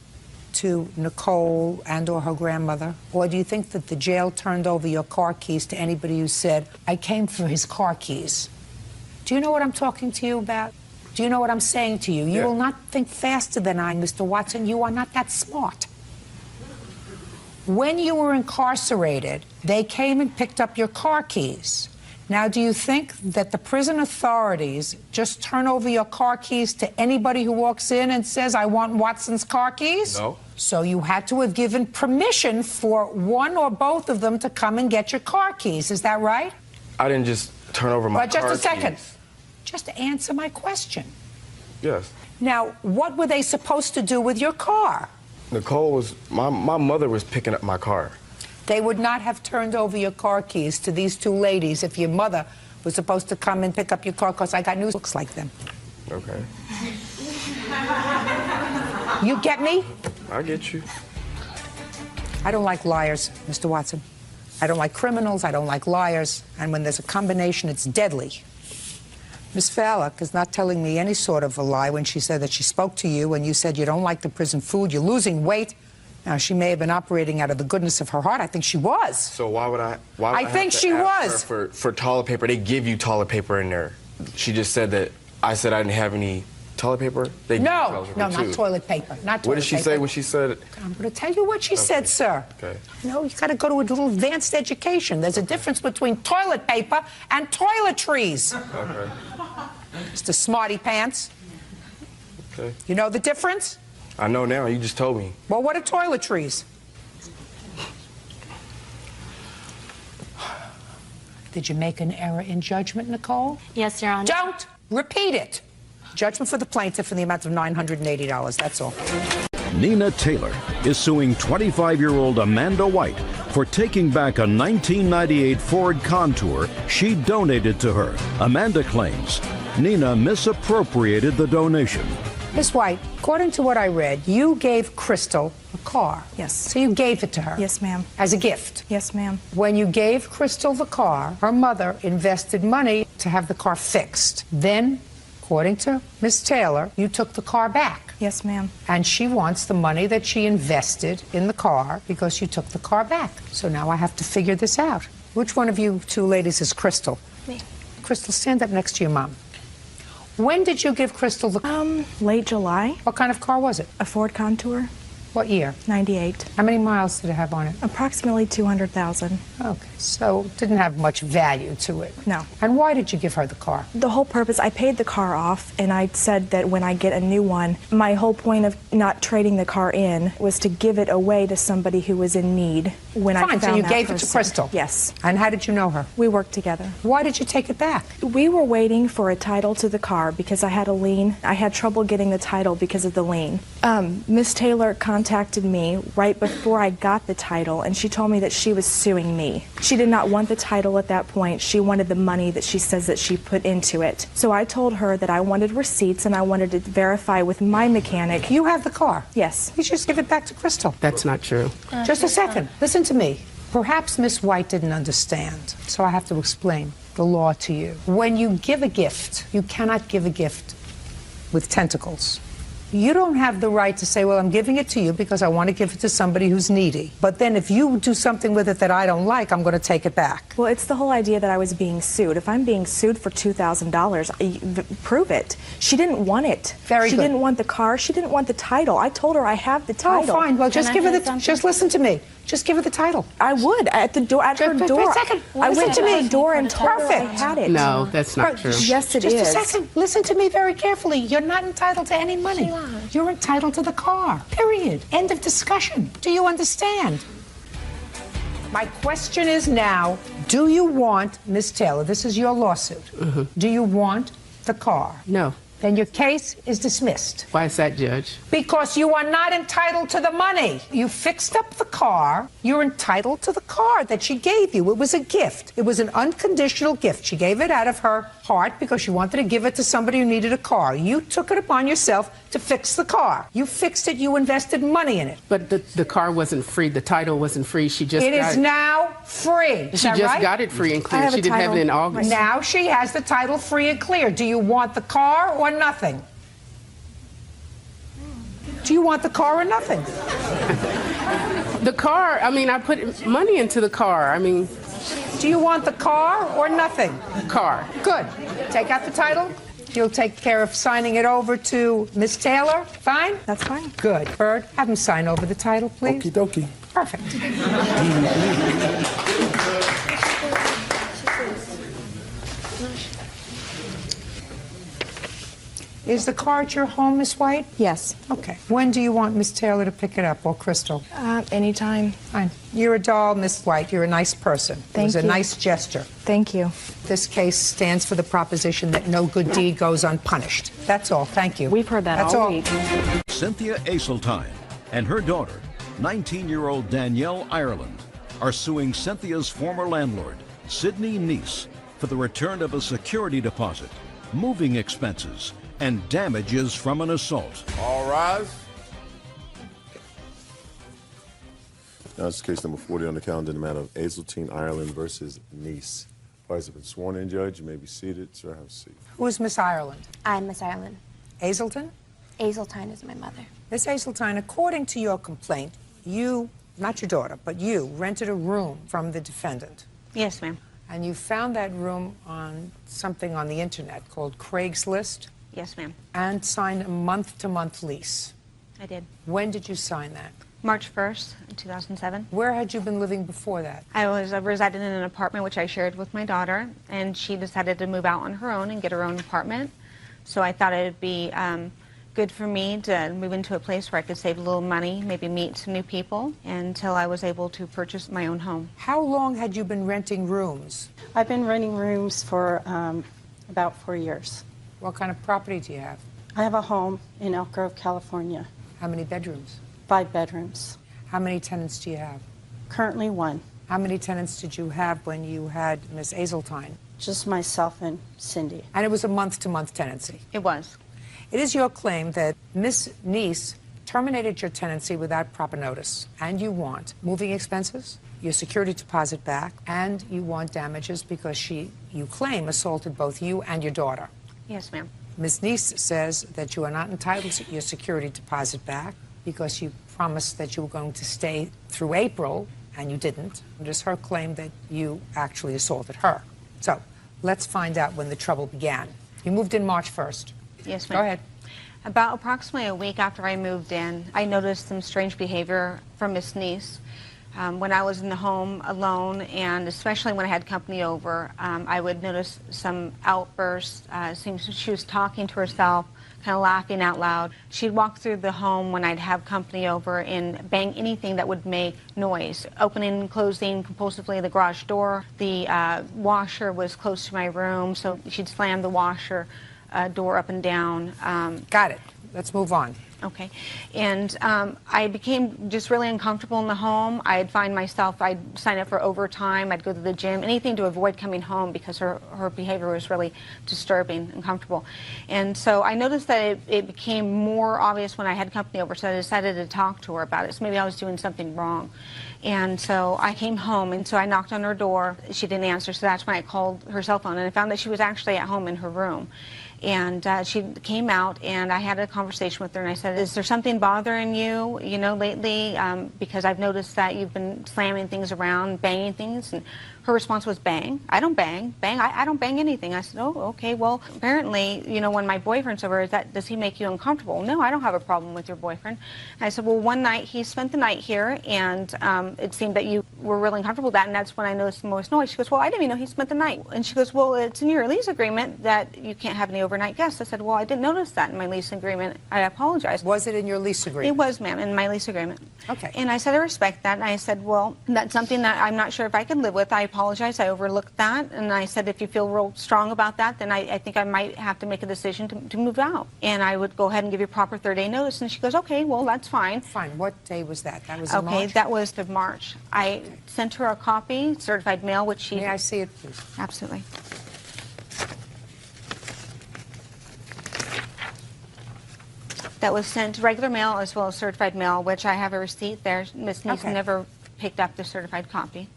to Nicole and or her grandmother? Or do you think that the jail turned over your car keys to anybody who said, I came for his car keys? Do you know what I'm talking to you about? Do you know what I'm saying to you? You will not think faster than I, Mr. Watson. You are not that smart. When you were incarcerated, they came and picked up your car keys. Now, do you think that the prison authorities just turn over your car keys to anybody who walks in and says, I want Watson's car keys? No. So you had to have given permission for one or both of them to come and get your car keys. Is that right? I didn't just turn over my car just a second. keys. Just answer my question. Yes. Now, what were they supposed to do with your car? Nicole was, my mother was picking up my car. They would not have turned over your car keys to these two ladies if your mother was supposed to come and pick up your car, because I got news looks like them. Okay. You get me? I get you. I don't like liars, Mr. Watson. I don't like criminals, I don't like liars, and when there's a combination, it's deadly. Miss Fallick is not telling me any sort of a lie when she said that she spoke to you and you said you don't like the prison food, you're losing weight. Now, she may have been operating out of the goodness of her heart. I think she was. So why would I think she was. For toilet paper? They give you toilet paper in there. She just said that I said I didn't have any toilet paper. They No, not toilet paper. Not toilet What did she say when she said? I'm going to tell you what she said, sir. Okay. No, you got to go to a little advanced education. There's a difference between toilet paper and toiletries. Okay. Mr. Smarty Pants. Okay. You know the difference? I know now. You just told me. Well, what are toiletries? Did you make an error in judgment, Nicole? Yes, Your Honor. Don't repeat it. Judgment for the plaintiff in the amount of $980. That's all. Nina Taylor is suing 25-year-old Amanda White for taking back a 1998 Ford Contour she donated to her. Amanda claims Nina misappropriated the donation. Miss White, according to what I read, you gave Crystal a car. Yes. So you gave it to her. Yes, ma'am. As a gift. Yes, ma'am. When you gave Crystal the car, her mother invested money to have the car fixed. Then, according to Miss Taylor, you took the car back. Yes, ma'am. And she wants the money that she invested in the car because you took the car back. So now I have to figure this out. Which one of you two ladies is Crystal? Me. Crystal, stand up next to your mom. When did you give Crystal the... Late July. What kind of car was it? A Ford Contour. What year? 98. How many miles did it have on it? Approximately 200,000. Okay, so it didn't have much value to it. No. And why did you give her the car? The whole purpose, I paid the car off, and I said that when I get a new one, my whole point of not trading the car in was to give it away to somebody who was in need when I Fine, found so you that gave it to person. Crystal? Yes. And how did you know her? We worked together. Why did you take it back? We were waiting for a title to the car because I had a lien. I had trouble getting the title because of the lien. Miss Taylor contacted me right before I got the title, and she told me that she was suing me. She did not want the title at that point. She wanted the money that she says that she put into it. So I told her that I wanted receipts and I wanted to verify with my mechanic. You have the car? Yes. You just give it back to Crystal. That's not true. Just a second. Listen to me. Perhaps Miss White didn't understand, so I have to explain the law to you. When you give a gift, you cannot give a gift with tentacles. You don't have the right to say, well, I'm giving it to you because I want to give it to somebody who's needy. But then if you do something with it that I don't like, I'm going to take it back. Well, it's the whole idea that I was being sued. If I'm being sued for $2,000, prove it. She didn't want it. Very She good. didn't want the car. She didn't want the title. I told her I have the title. Oh, fine. Well, just Can give I her say the. something? Just listen to me. Just give her the title. I would at the door. At her Wait door. a second. I Listen went to to me. her door and told her I Perfect. had it. No, that's not true. Yes, it is. Just a second. Listen to me very carefully. You're not entitled to any money. You're entitled to the car. Period. End of discussion. Do you understand? My question is now, do you want, Miss Taylor, this is your lawsuit, do you want the car? No. Then your case is dismissed. Why is that, Judge? Because you are not entitled to the money. You fixed up the car. You're entitled to the car that she gave you. It was a gift. It was an unconditional gift. She gave it out of her heart because she wanted to give it to somebody who needed a car. You took it upon yourself to fix the car. You fixed it. You invested money in it. But the car wasn't free. The title wasn't free. She just It got is now free. Is She that just right? got it free and clear. She didn't have it in August. Now she has the title free and clear. Do you want the car or nothing? Do you want the car or nothing? The car, I mean, I put money into the car. I mean... Do you want the car or nothing? Car. Good. Take out the title. You'll take care of signing it over to Miss Taylor. Fine? That's fine. Good. Bird, have him sign over the title, please. Okie dokie. Perfect. Is the car at your home, Miss White? Yes. Okay. When do you want Miss Taylor to pick it up, or Crystal? Anytime. Fine. You're a doll, Miss White. You're a nice person. It was a you. nice gesture. Thank you. This case stands for the proposition that no good deed goes unpunished. That's all. Thank you. We've heard that That's all week. Cynthia Aseltine and her daughter, 19-year-old Danielle Ireland, are suing Cynthia's former landlord, Sidney Neese, for the return of a security deposit, moving expenses, and damages from an assault. All rise. Now, this is case number 40 on the calendar in the matter of Aseltine Ireland versus Nice. Parties have been sworn in, Judge. You may be seated. Sir, have a seat. Who is Miss Ireland? I'm Miss Ireland. Aselton? Aseltine is my mother. Miss Aseltine, according to your complaint, you, not your daughter, but you, rented a room from the defendant. Yes, ma'am. And you found that room on something on the internet called Craigslist? Yes, ma'am. And signed a month-to-month lease. I did. When did you sign that? March 1st, 2007. Where had you been living before that? I was residing in an apartment which I shared with my daughter, and she decided to move out on her own and get her own apartment. So I thought it would be good for me to move into a place where I could save a little money, maybe meet some new people, until I was able to purchase my own home. How long had you been renting rooms? I've been renting rooms for about 4 years. What kind of property do you have? I have a home in Elk Grove, California. How many bedrooms? 5 bedrooms. How many tenants do you have? Currently 1. How many tenants did you have when you had Miss Azeltine? Just myself and Cindy. And it was a month-to-month tenancy? It was. It is your claim that Miss Neese terminated your tenancy without proper notice, and you want moving expenses, your security deposit back, and you want damages because she, you claim, assaulted both you and your daughter. Yes, ma'am. Ms. Neese says that you are not entitled to your security deposit back because you promised that you were going to stay through April, and you didn't. It is her claim that you actually assaulted her. So let's find out when the trouble began. You moved in March 1st. Yes, ma'am. Go ahead. About approximately a week after I moved in, I noticed some strange behavior from Miss Neese. When I was in the home alone, and especially when I had company over, I would notice some outbursts. It seems she was talking to herself, kind of laughing out loud. She'd walk through the home when I'd have company over and bang anything that would make noise, opening and closing compulsively the garage door. The washer was close to my room, so she'd slam the washer door up and down. Got it. Let's move on. Okay. And I became just really uncomfortable in the home. I'd find myself, I'd sign up for overtime, I'd go to the gym, anything to avoid coming home because her behavior was really disturbing, uncomfortable. And so I noticed that it became more obvious when I had company over, so I decided to talk to her about it. So maybe I was doing something wrong. And so I came home, and so I knocked on her door. She didn't answer, so that's when I called her cell phone, and I found that she was actually at home in her room. And she came out, and I had a conversation with her, and I said, is there something bothering you, lately? Because I've noticed that you've been slamming things around, banging things. And her response was, bang? I don't bang. I don't bang anything. I said, oh, okay, well, apparently, when my boyfriend's over, does he make you uncomfortable? No, I don't have a problem with your boyfriend. And I said, well, one night he spent the night here, and it seemed that you were really uncomfortable with that, and that's when I noticed the most noise. She goes, well, I didn't even know he spent the night. And she goes, well, it's in your lease agreement that you can't have any overnight guests. I said, well, I didn't notice that in my lease agreement. I apologize. Was it in your lease agreement? It was, ma'am, in my lease agreement. Okay. And I said, I respect that. And I said, well, that's something that I'm not sure if I can live with. I apologize. I overlooked that. And I said, if you feel real strong about that, then I think I might have to make a decision to move out. And I would go ahead and give you a proper 30-day notice. And she goes, okay, well, that's fine. Fine. What day was that? That was in March? Okay, that was the March. I sent her a copy, certified mail, which she... May I see it, please? Absolutely. That was sent regular mail as well as certified mail, which I have a receipt there. Ms. Neese never picked up the certified copy.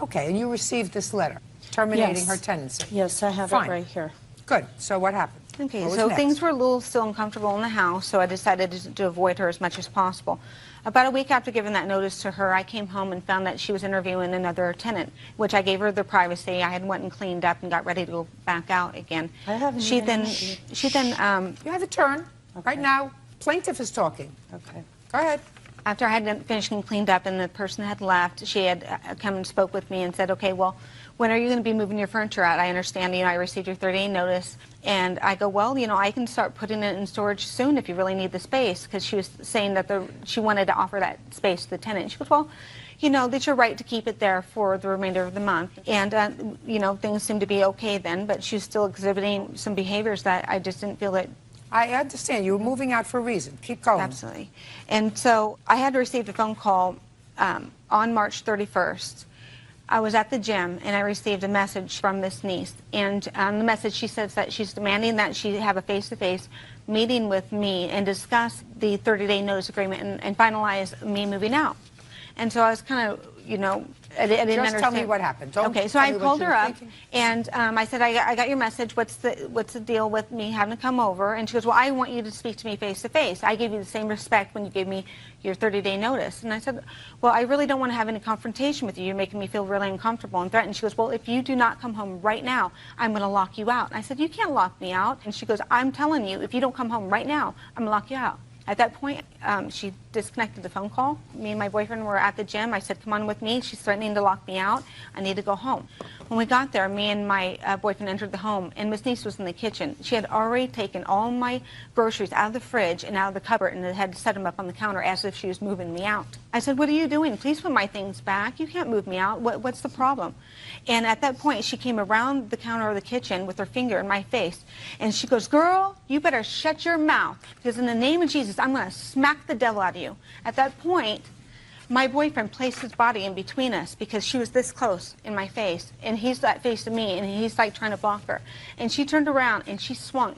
Okay, and you received this letter terminating Yes. her tenancy? Yes, I have Fine. it right here. Good. So what happened? Okay, What was so next? things were a little still uncomfortable in the house, so I decided to avoid her as much as possible. About a week after giving that notice to her, I came home and found that she was interviewing another tenant, which I gave her the privacy. I had went and cleaned up and got ready to go back out again. I haven't She even then, you have a turn. Right now, plaintiff is talking. Okay. Go ahead. After I had finished and cleaned up and the person had left, she had come and spoke with me and said, okay, well, when are you going to be moving your furniture out? I understand, I received your 30-day notice. And I go, well, I can start putting it in storage soon if you really need the space, because she was saying that she wanted to offer that space to the tenant. She goes, well, that's your right to keep it there for the remainder of the month. And, things seemed to be okay then, but she was still exhibiting some behaviors that I just didn't feel that. I understand. You were moving out for a reason. Keep going. Absolutely. And so I had received a phone call on March 31st. I was at the gym, and I received a message from Miss Neese. And on the message, she says that she's demanding that she have a face-to-face meeting with me and discuss the 30-day notice agreement and finalize me moving out. And so I was kind of, I didn't understand. Just tell me what happened. Okay, so I called her up, and I said, I got your message. What's the deal with me having to come over? And she goes, well, I want you to speak to me face-to-face. I gave you the same respect when you gave me your 30-day notice. And I said, well, I really don't want to have any confrontation with you. You're making me feel really uncomfortable and threatened. She goes, well, if you do not come home right now, I'm going to lock you out. And I said, you can't lock me out. And she goes, I'm telling you, if you don't come home right now, I'm going to lock you out. At that point, she disconnected the phone call. Me and my boyfriend were at the gym. I said, come on with me. She's threatening to lock me out. I need to go home. When we got there, me and my boyfriend entered the home, and Miss Niece was in the kitchen. She had already taken all my groceries out of the fridge and out of the cupboard and had set them up on the counter as if she was moving me out. I said, "What are you doing? Please put my things back. You can't move me out. What's the problem?" And at that point, she came around the counter of the kitchen with her finger in my face, and she goes, "Girl, you better shut your mouth, because in the name of Jesus, I'm going to smack the devil out of you." At that point, my boyfriend placed his body in between us because she was this close in my face, and he's that face to me, and he's like trying to block her. And she turned around, and she swung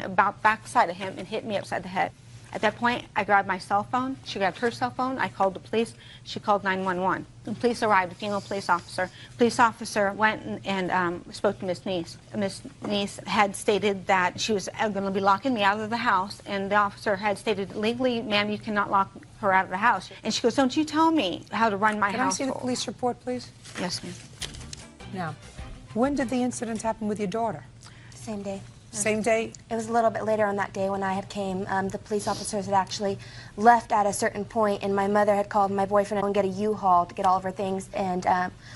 about backside of him and hit me upside the head. At that point, I grabbed my cell phone. She grabbed her cell phone. I called the police. She called 911. The police arrived, a female police officer. Police officer went and spoke to Miss Niece. Miss Niece had stated that she was going to be locking me out of the house, and the officer had stated, "Legally, ma'am, you cannot lock her out of the house." And she goes, "Don't you tell me how to run my household." Can I see the police report, please? Yes, ma'am. Now, when did the incident happen with your daughter? Same day. Same day? It was a little bit later on that day when I had came. The police officers had actually left at a certain point, and my mother had called my boyfriend and get a U-Haul to get all of her things, and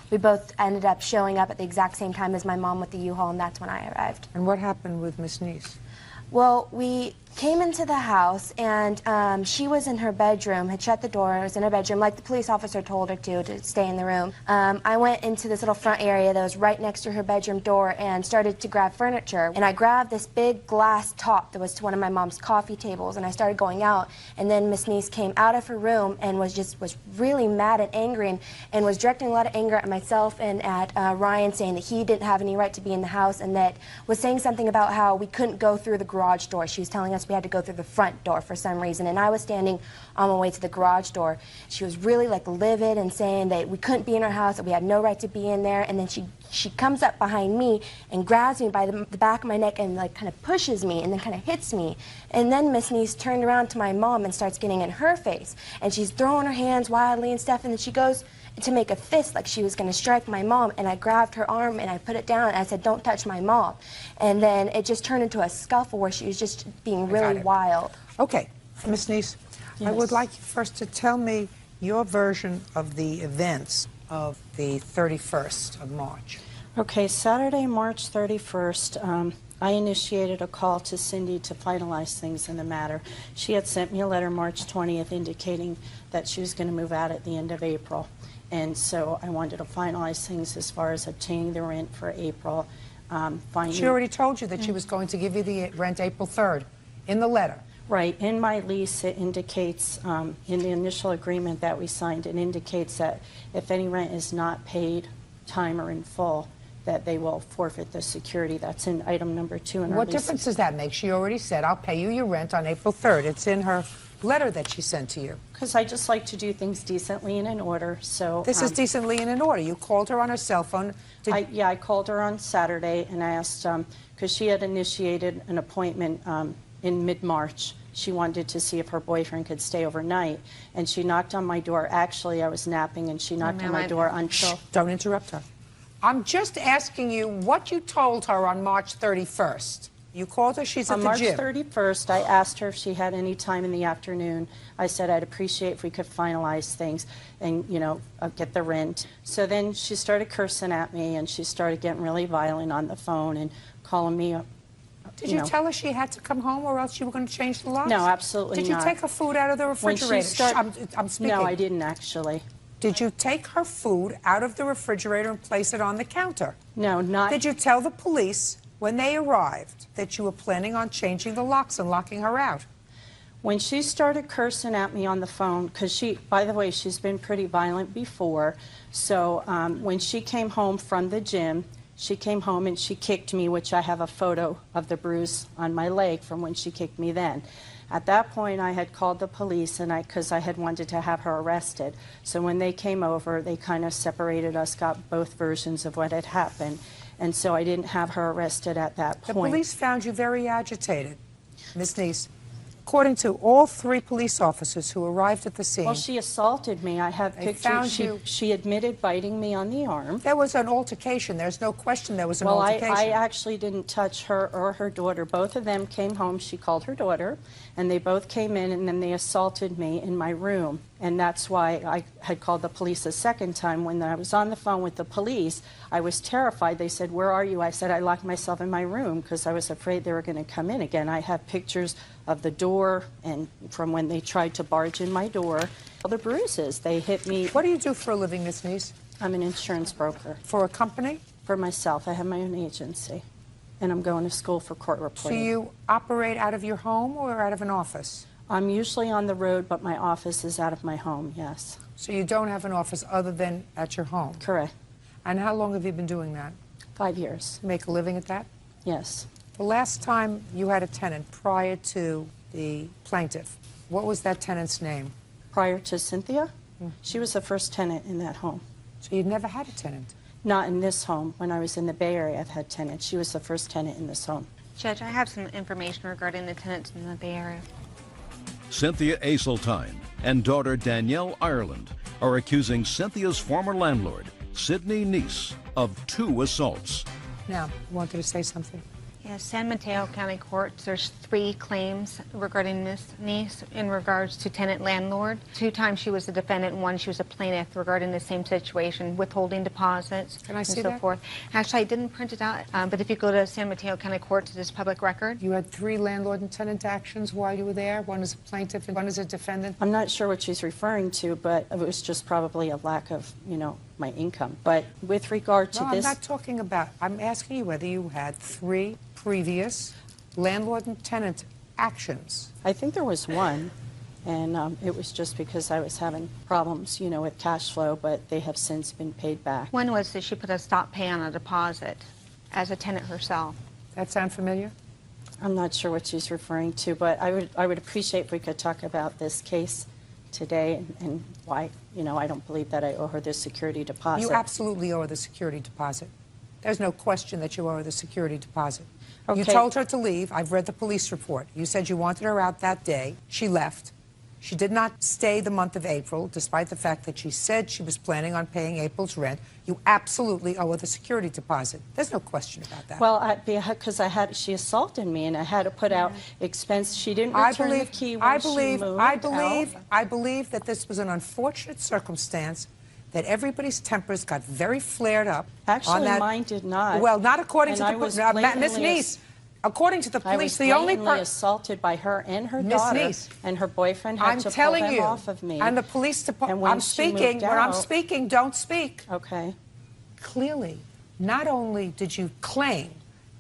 we both ended up showing up at the exact same time as my mom with the U-Haul, and that's when I arrived. And what happened with Miss Niece? Well, we came into the house, and she was in her bedroom, had shut the door, and was in her bedroom, like the police officer told her to stay in the room. I went into this little front area that was right next to her bedroom door and started to grab furniture. And I grabbed this big glass top that was to one of my mom's coffee tables, and I started going out. And then Miss Niece came out of her room and was really mad and angry, and was directing a lot of anger at myself and at Ryan, saying that he didn't have any right to be in the house, and that was saying something about how we couldn't go through the garage door. She was telling us we had to go through the front door for some reason, and I was standing on my way to the garage door. She was really like livid and saying that we couldn't be in our house, that we had no right to be in there, and then she comes up behind me and grabs me by the back of my neck and like kind of pushes me and then kind of hits me. And then Miss Niece turned around to my mom and starts getting in her face, and she's throwing her hands wildly and stuff, and then she goes to make a fist like she was going to strike my mom, and I grabbed her arm and I put it down and I said, "Don't touch my mom." And then it just turned into a scuffle where she was just being really wild. Okay, Miss Niece, I would like you first to tell me your version of the events of the 31st of March. Okay, Saturday, March 31st, I initiated a call to Cindy to finalize things in the matter. She had sent me a letter March 20th indicating that she was going to move out at the end of April. And so I wanted to finalize things as far as obtaining the rent for April. She already told you that she was going to give you the rent April 3rd in the letter. Right. In my lease, it indicates, in the initial agreement that we signed, it indicates that if any rent is not paid time or in full, that they will forfeit the security. That's in item number 2 in our What lease. difference does that make? She already said, "I'll pay you your rent on April 3rd. It's in her letter that she sent to you. Because I just like to do things decently and in order, so... This is decently and in order. You called her on her cell phone. Yeah, I called her on Saturday and I asked, because she had initiated an appointment in mid-March. She wanted to see if her boyfriend could stay overnight, and she knocked on my door. Actually, I was napping, and she knocked on my door until... Shh, don't interrupt her. I'm just asking you what you told her on March 31st. You called her, she's at the gym. On March 31st, I asked her if she had any time in the afternoon. I said I'd appreciate if we could finalize things and, you know, get the rent. So then she started cursing at me, and she started getting really violent on the phone and calling me up. Did you tell her she had to come home or else you were going to change the locks? No, absolutely not. Did you take her food out of the refrigerator? I'm speaking. No, I didn't actually. Did you take her food out of the refrigerator and place it on the counter? No, not... Did you tell the police when they arrived that you were planning on changing the locks and locking her out? When she started cursing at me on the phone, because she, by the way, she's been pretty violent before, so when she came home from the gym, she came home and she kicked me, which I have a photo of the bruise on my leg from when she kicked me then. At that point, I had called the police, and because I had wanted to have her arrested. So when they came over, they kind of separated us, got both versions of what had happened. And so I didn't have her arrested at that point. The police found you very agitated, Ms. Niece. According to all 3 police officers who arrived at the scene... Well, she assaulted me. I have pictures. She admitted biting me on the arm. There was an altercation. There's no question there was an altercation. Well, I actually didn't touch her or her daughter. Both of them came home. She called her daughter, and they both came in, and then they assaulted me in my room. And that's why I had called the police a second time. When I was on the phone with the police, I was terrified. They said, "Where are you?" I said, "I locked myself in my room because I was afraid they were going to come in again." I have pictures of the door and from when they tried to barge in my door. All the bruises, they hit me. What do you do for a living, Miss Neese? I'm an insurance broker. For a company? For myself. I have my own agency. And I'm going to school for court reporting. So you operate out of your home or out of an office? I'm usually on the road, but my office is out of my home, yes. So you don't have an office other than at your home? Correct. And how long have you been doing that? 5 years. You make a living at that? Yes. The last time you had a tenant prior to the plaintiff, what was that tenant's name? Prior to Cynthia? She was the first tenant in that home. So you'd never had a tenant? Not in this home. When I was in the Bay Area, I've had tenants. She was the first tenant in this home. Judge, I have some information regarding the tenants in the Bay Area. Cynthia Aseltine and daughter Danielle Ireland are accusing Cynthia's former landlord, Sidney Neese, of 2 assaults. Now, you wanted to say something? Yes, San Mateo County Courts, there's 3 claims regarding Ms. Neese in regards to tenant-landlord. 2 times she was a defendant and 1 she was a plaintiff regarding the same situation, withholding deposits Can I see and so that? forth. Actually, I didn't print it out, but if you go to San Mateo County Courts, it is public record. You had 3 landlord and tenant actions while you were there? One is a plaintiff and one is a defendant? I'm not sure what she's referring to, but it was just probably a lack of, my income. But with regard to No, this... I'm not talking about, I'm asking you whether you had 3 previous landlord and tenant actions. I think there was 1, and it was just because I was having problems, with cash flow, but they have since been paid back. One was that she put a stop pay on a deposit as a tenant herself. That sound familiar? I'm not sure what she's referring to, but I would appreciate if we could talk about this case today and why, I don't believe that I owe her this security deposit. You absolutely owe her the security deposit. There's no question that you owe her the security deposit. Okay. You told her to leave. I've read the police report. You said you wanted her out that day. She left. She did not stay the month of April, despite the fact that she said she was planning on paying April's rent. You absolutely owe her the security deposit. There's no question about that. Well, because she assaulted me, and I had to put out expense. She didn't return the key when she moved out. I believe that this was an unfortunate circumstance, that everybody's tempers got very flared up. Actually, on that. mine did not. Well, not according And to I the was Miss Neese. According to the I police, was the only blatantly assaulted by her and her Miss daughter, Neese, and her boyfriend had I'm to telling pull them you, off of me. and the police department. when I'm she speaking. moved When I'm out- speaking, don't speak. Okay. Clearly, not only did you claim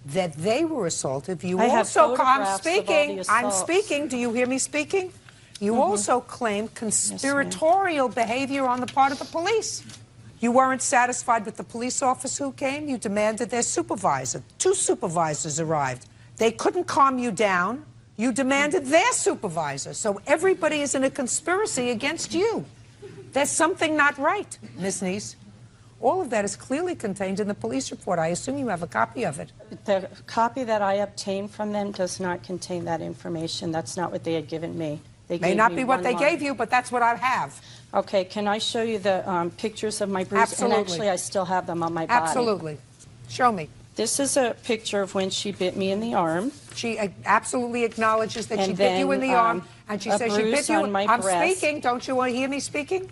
that they were assaultive, you I have also. I'm photographs of all speaking. the I'm assaults. speaking. Do you hear me speaking? You also claim conspiratorial behavior on the part of the police. You weren't satisfied with the police officer who came. You demanded their supervisor. 2 supervisors arrived. They couldn't calm you down. You demanded their supervisor. So everybody is in a conspiracy against you. There's something not right, Miss Neese. All of that is clearly contained in the police report. I assume you have a copy of it. The copy that I obtained from them does not contain that information. That's not what they had given me. They May gave not me be what one they line. gave you, but that's what I have. Okay, can I show you the pictures of my bruises? Absolutely. And actually, I still have them on my body. Absolutely. Show me. This is a picture of when she bit me in the arm. She absolutely acknowledges that she And bit you in then, the arm, and she a says she bit bruise you. on my I'm breast. speaking. Don't you want to hear me speaking?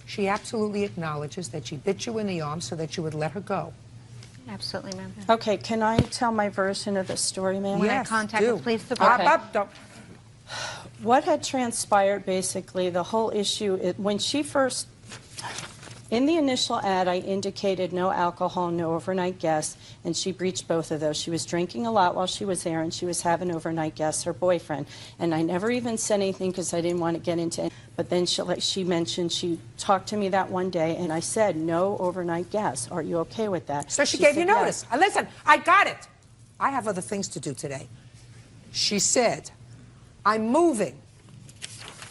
She absolutely acknowledges that she bit you in the arm so that you would let her go. Absolutely, ma'am. Okay, can I tell my version of the story, ma'am? When I contact the police department. What had transpired, basically, the whole issue, when she first, in the initial ad, I indicated no alcohol, no overnight guests, and she breached both of those. She was drinking a lot while she was there, and she was having overnight guests, her boyfriend. And I never even said anything because I didn't want to get into it. But then she mentioned, she talked to me that one day, and I said, no overnight guests. Are you okay with that? So she gave you said notice. yes. Listen, I got it. I have other things to do today. She said, I'm moving.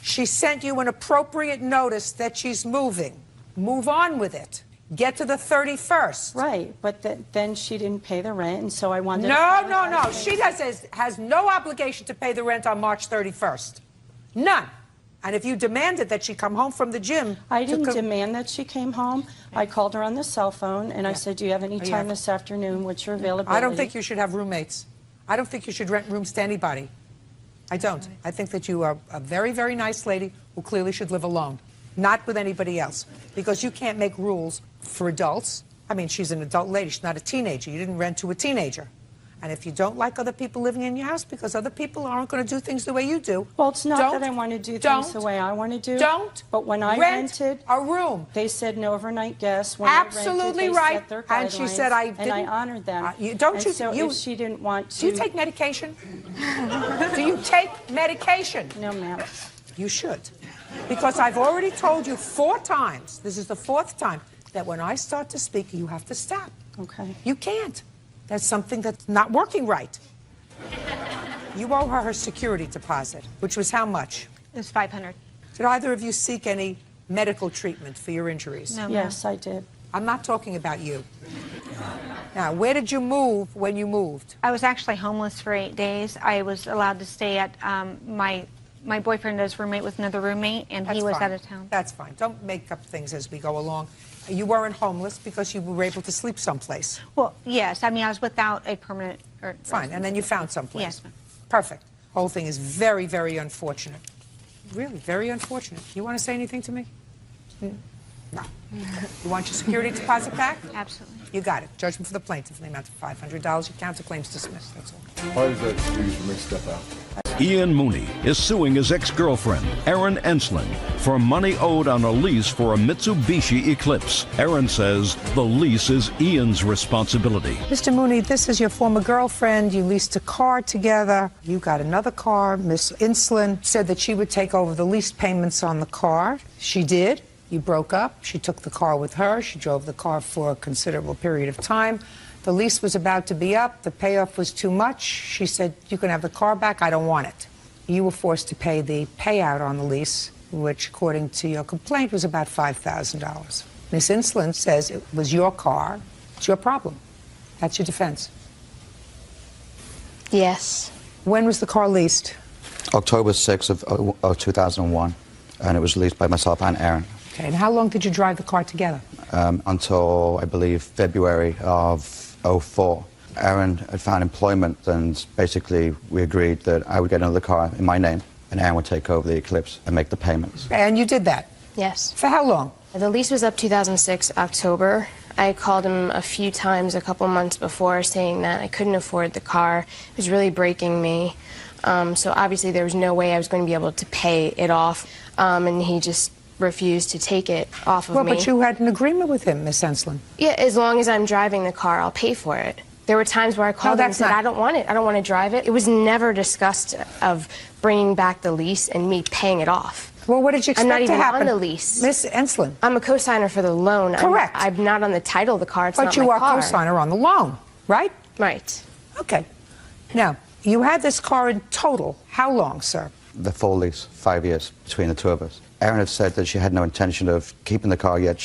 She sent you an appropriate notice that she's moving. Move on with it. Get to the 31st. Right, but then she didn't pay the rent, and so I wanted No. She has no obligation to pay the rent on March 31st. None. And if you demanded that she come home from the gym... I didn't demand that she came home. I called her on the cell phone, and I said, do you have any time this afternoon? What's your availability? I don't think you should have roommates. I don't think you should rent rooms to anybody. I don't. I think that you are a very, very nice lady who clearly should live alone, not with anybody else, because you can't make rules for adults. I mean, she's an adult lady. She's not a teenager. You didn't rent to a teenager. And if you don't like other people living in your house because other people aren't going to do things the way you do, well, it's not that I want to do things the way I want to do. But when I rented a room, they said no overnight guests. When absolutely I rented, they right. set their And she said I didn't. and I honored them. So if she didn't want to, do you take medication? Do you take medication? No, ma'am. You should, because I've already told you 4 times. This is the 4th time that when I start to speak, you have to stop. Okay. You can't. That's something that's not working right. You owe her security deposit, which was how much? It was $500. Did either of you seek any medical treatment for your injuries? No, yes, I did. I'm not talking about you. Now, where did you move when you moved? I was actually homeless for 8 days. I was allowed to stay at my boyfriend as roommate with another roommate, and he was out of town. That's fine. Don't make up things as we go along. You weren't homeless because you were able to sleep someplace. Well, yes. I mean, I was without a permanent... Fine, and then you found someplace. Yes, ma'am. Perfect. Whole thing is very, very unfortunate. Really, very unfortunate. You want to say anything to me? No. You want your security deposit back? Absolutely. You got it. Judgment for the plaintiff in the amount of $500. Your counterclaim's dismissed. That's all. Why is that excuse for mixed step out? Ian Mooney is suing his ex-girlfriend, Erin Ensling, for money owed on a lease for a Mitsubishi Eclipse. Erin says the lease is Ian's responsibility. Mr. Mooney, this is your former girlfriend. You leased a car together. You got another car. Miss Ensling said that she would take over the lease payments on the car. She did. You broke up. She took the car with her. She drove the car for a considerable period of time. The lease was about to be up. The payoff was too much. She said, you can have the car back. I don't want it. You were forced to pay the payout on the lease, which, according to your complaint, was about $5,000. Miss Ensling says it was your car. It's your problem. That's your defense. Yes. When was the car leased? October 6th of 2001, and it was leased by myself and Erin. Okay, and how long did you drive the car together? Until, I believe, February of 04. Erin had found employment, and basically we agreed that I would get another car in my name, and Erin would take over the Eclipse and make the payments. And you did that? Yes. For how long? The lease was up 2006, October. I called him a few times a couple months before saying that I couldn't afford the car. It was really breaking me. So obviously there was no way I was going to be able to pay it off, and he just refused to take it off of me. Well, but you had an agreement with him, Miss Ensling. Yeah, as long as I'm driving the car, I'll pay for it. There were times where I called him and said, I don't want it. I don't want to drive it. It was never discussed of bringing back the lease and me paying it off. Well, what did you expect to happen? I'm not even on the lease. Miss Ensling. I'm a co-signer for the loan. Correct. I'm not on the title of the car. It's not my car. But you are co-signer on the loan, right? Right. Okay. Now, you had this car in total how long, sir? The full lease, 5 years between the two of us. Erin had said that she had no intention of keeping the car, yet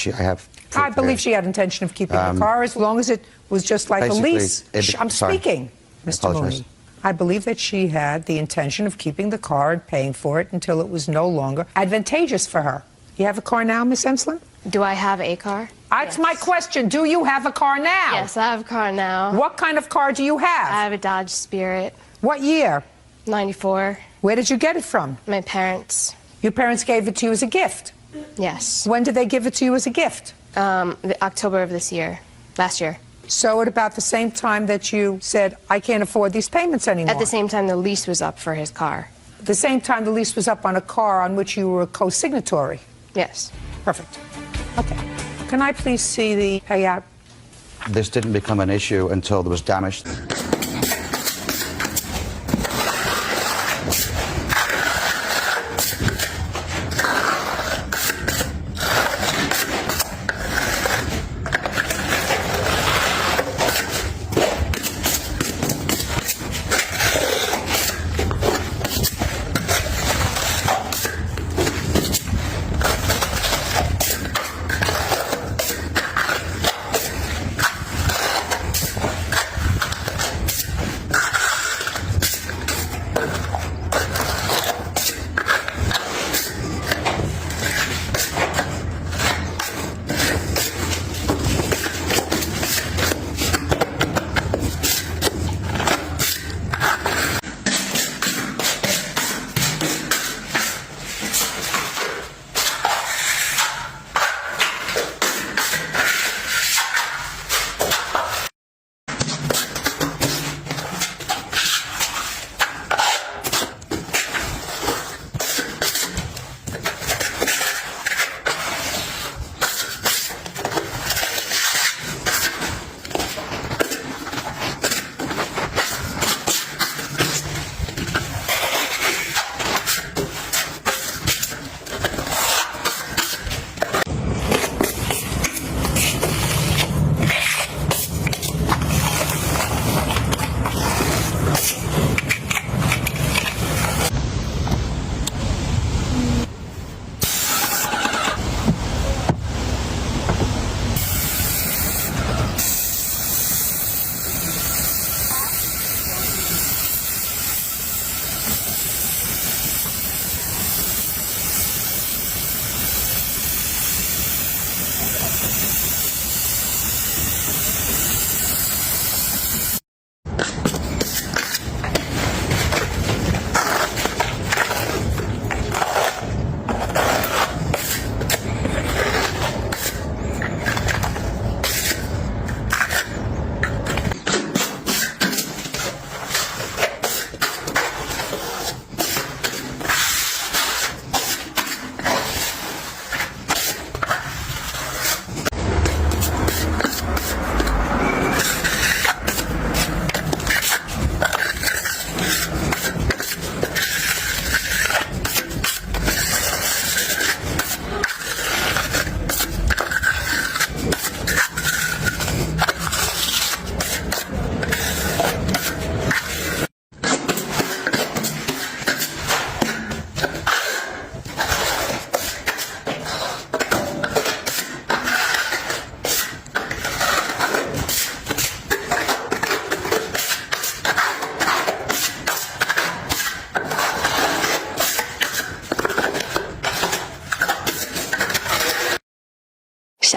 I believe she had intention of keeping the car as long as it was just like a lease. I'm speaking, Mr. Mooney. I believe that she had the intention of keeping the car and paying for it until it was no longer advantageous for her. You have a car now, Miss Ensling? Do I have a car? That's my question. Do you have a car now? Yes, I have a car now. What kind of car do you have? I have a Dodge Spirit. What year? 94. Where did you get it from? My parents. Your parents gave it to you as a gift? Yes. When did they give it to you as a gift? October of this year, last year. So at about the same time that you said, I can't afford these payments anymore? At the same time the lease was up for his car. The same time the lease was up on a car on which you were a co-signatory? Yes. Perfect. Okay. Can I please see the payout? This didn't become an issue until there was damage.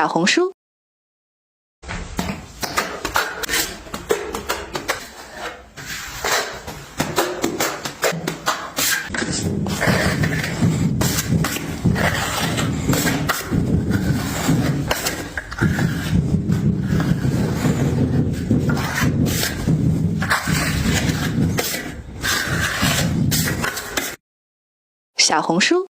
小红书。小红书。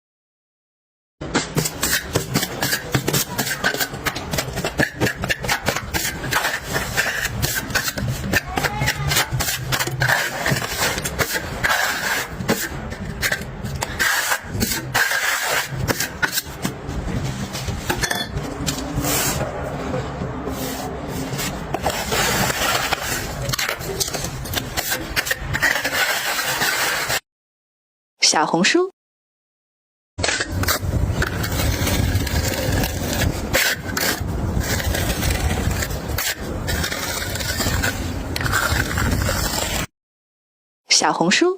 小红书。小红书。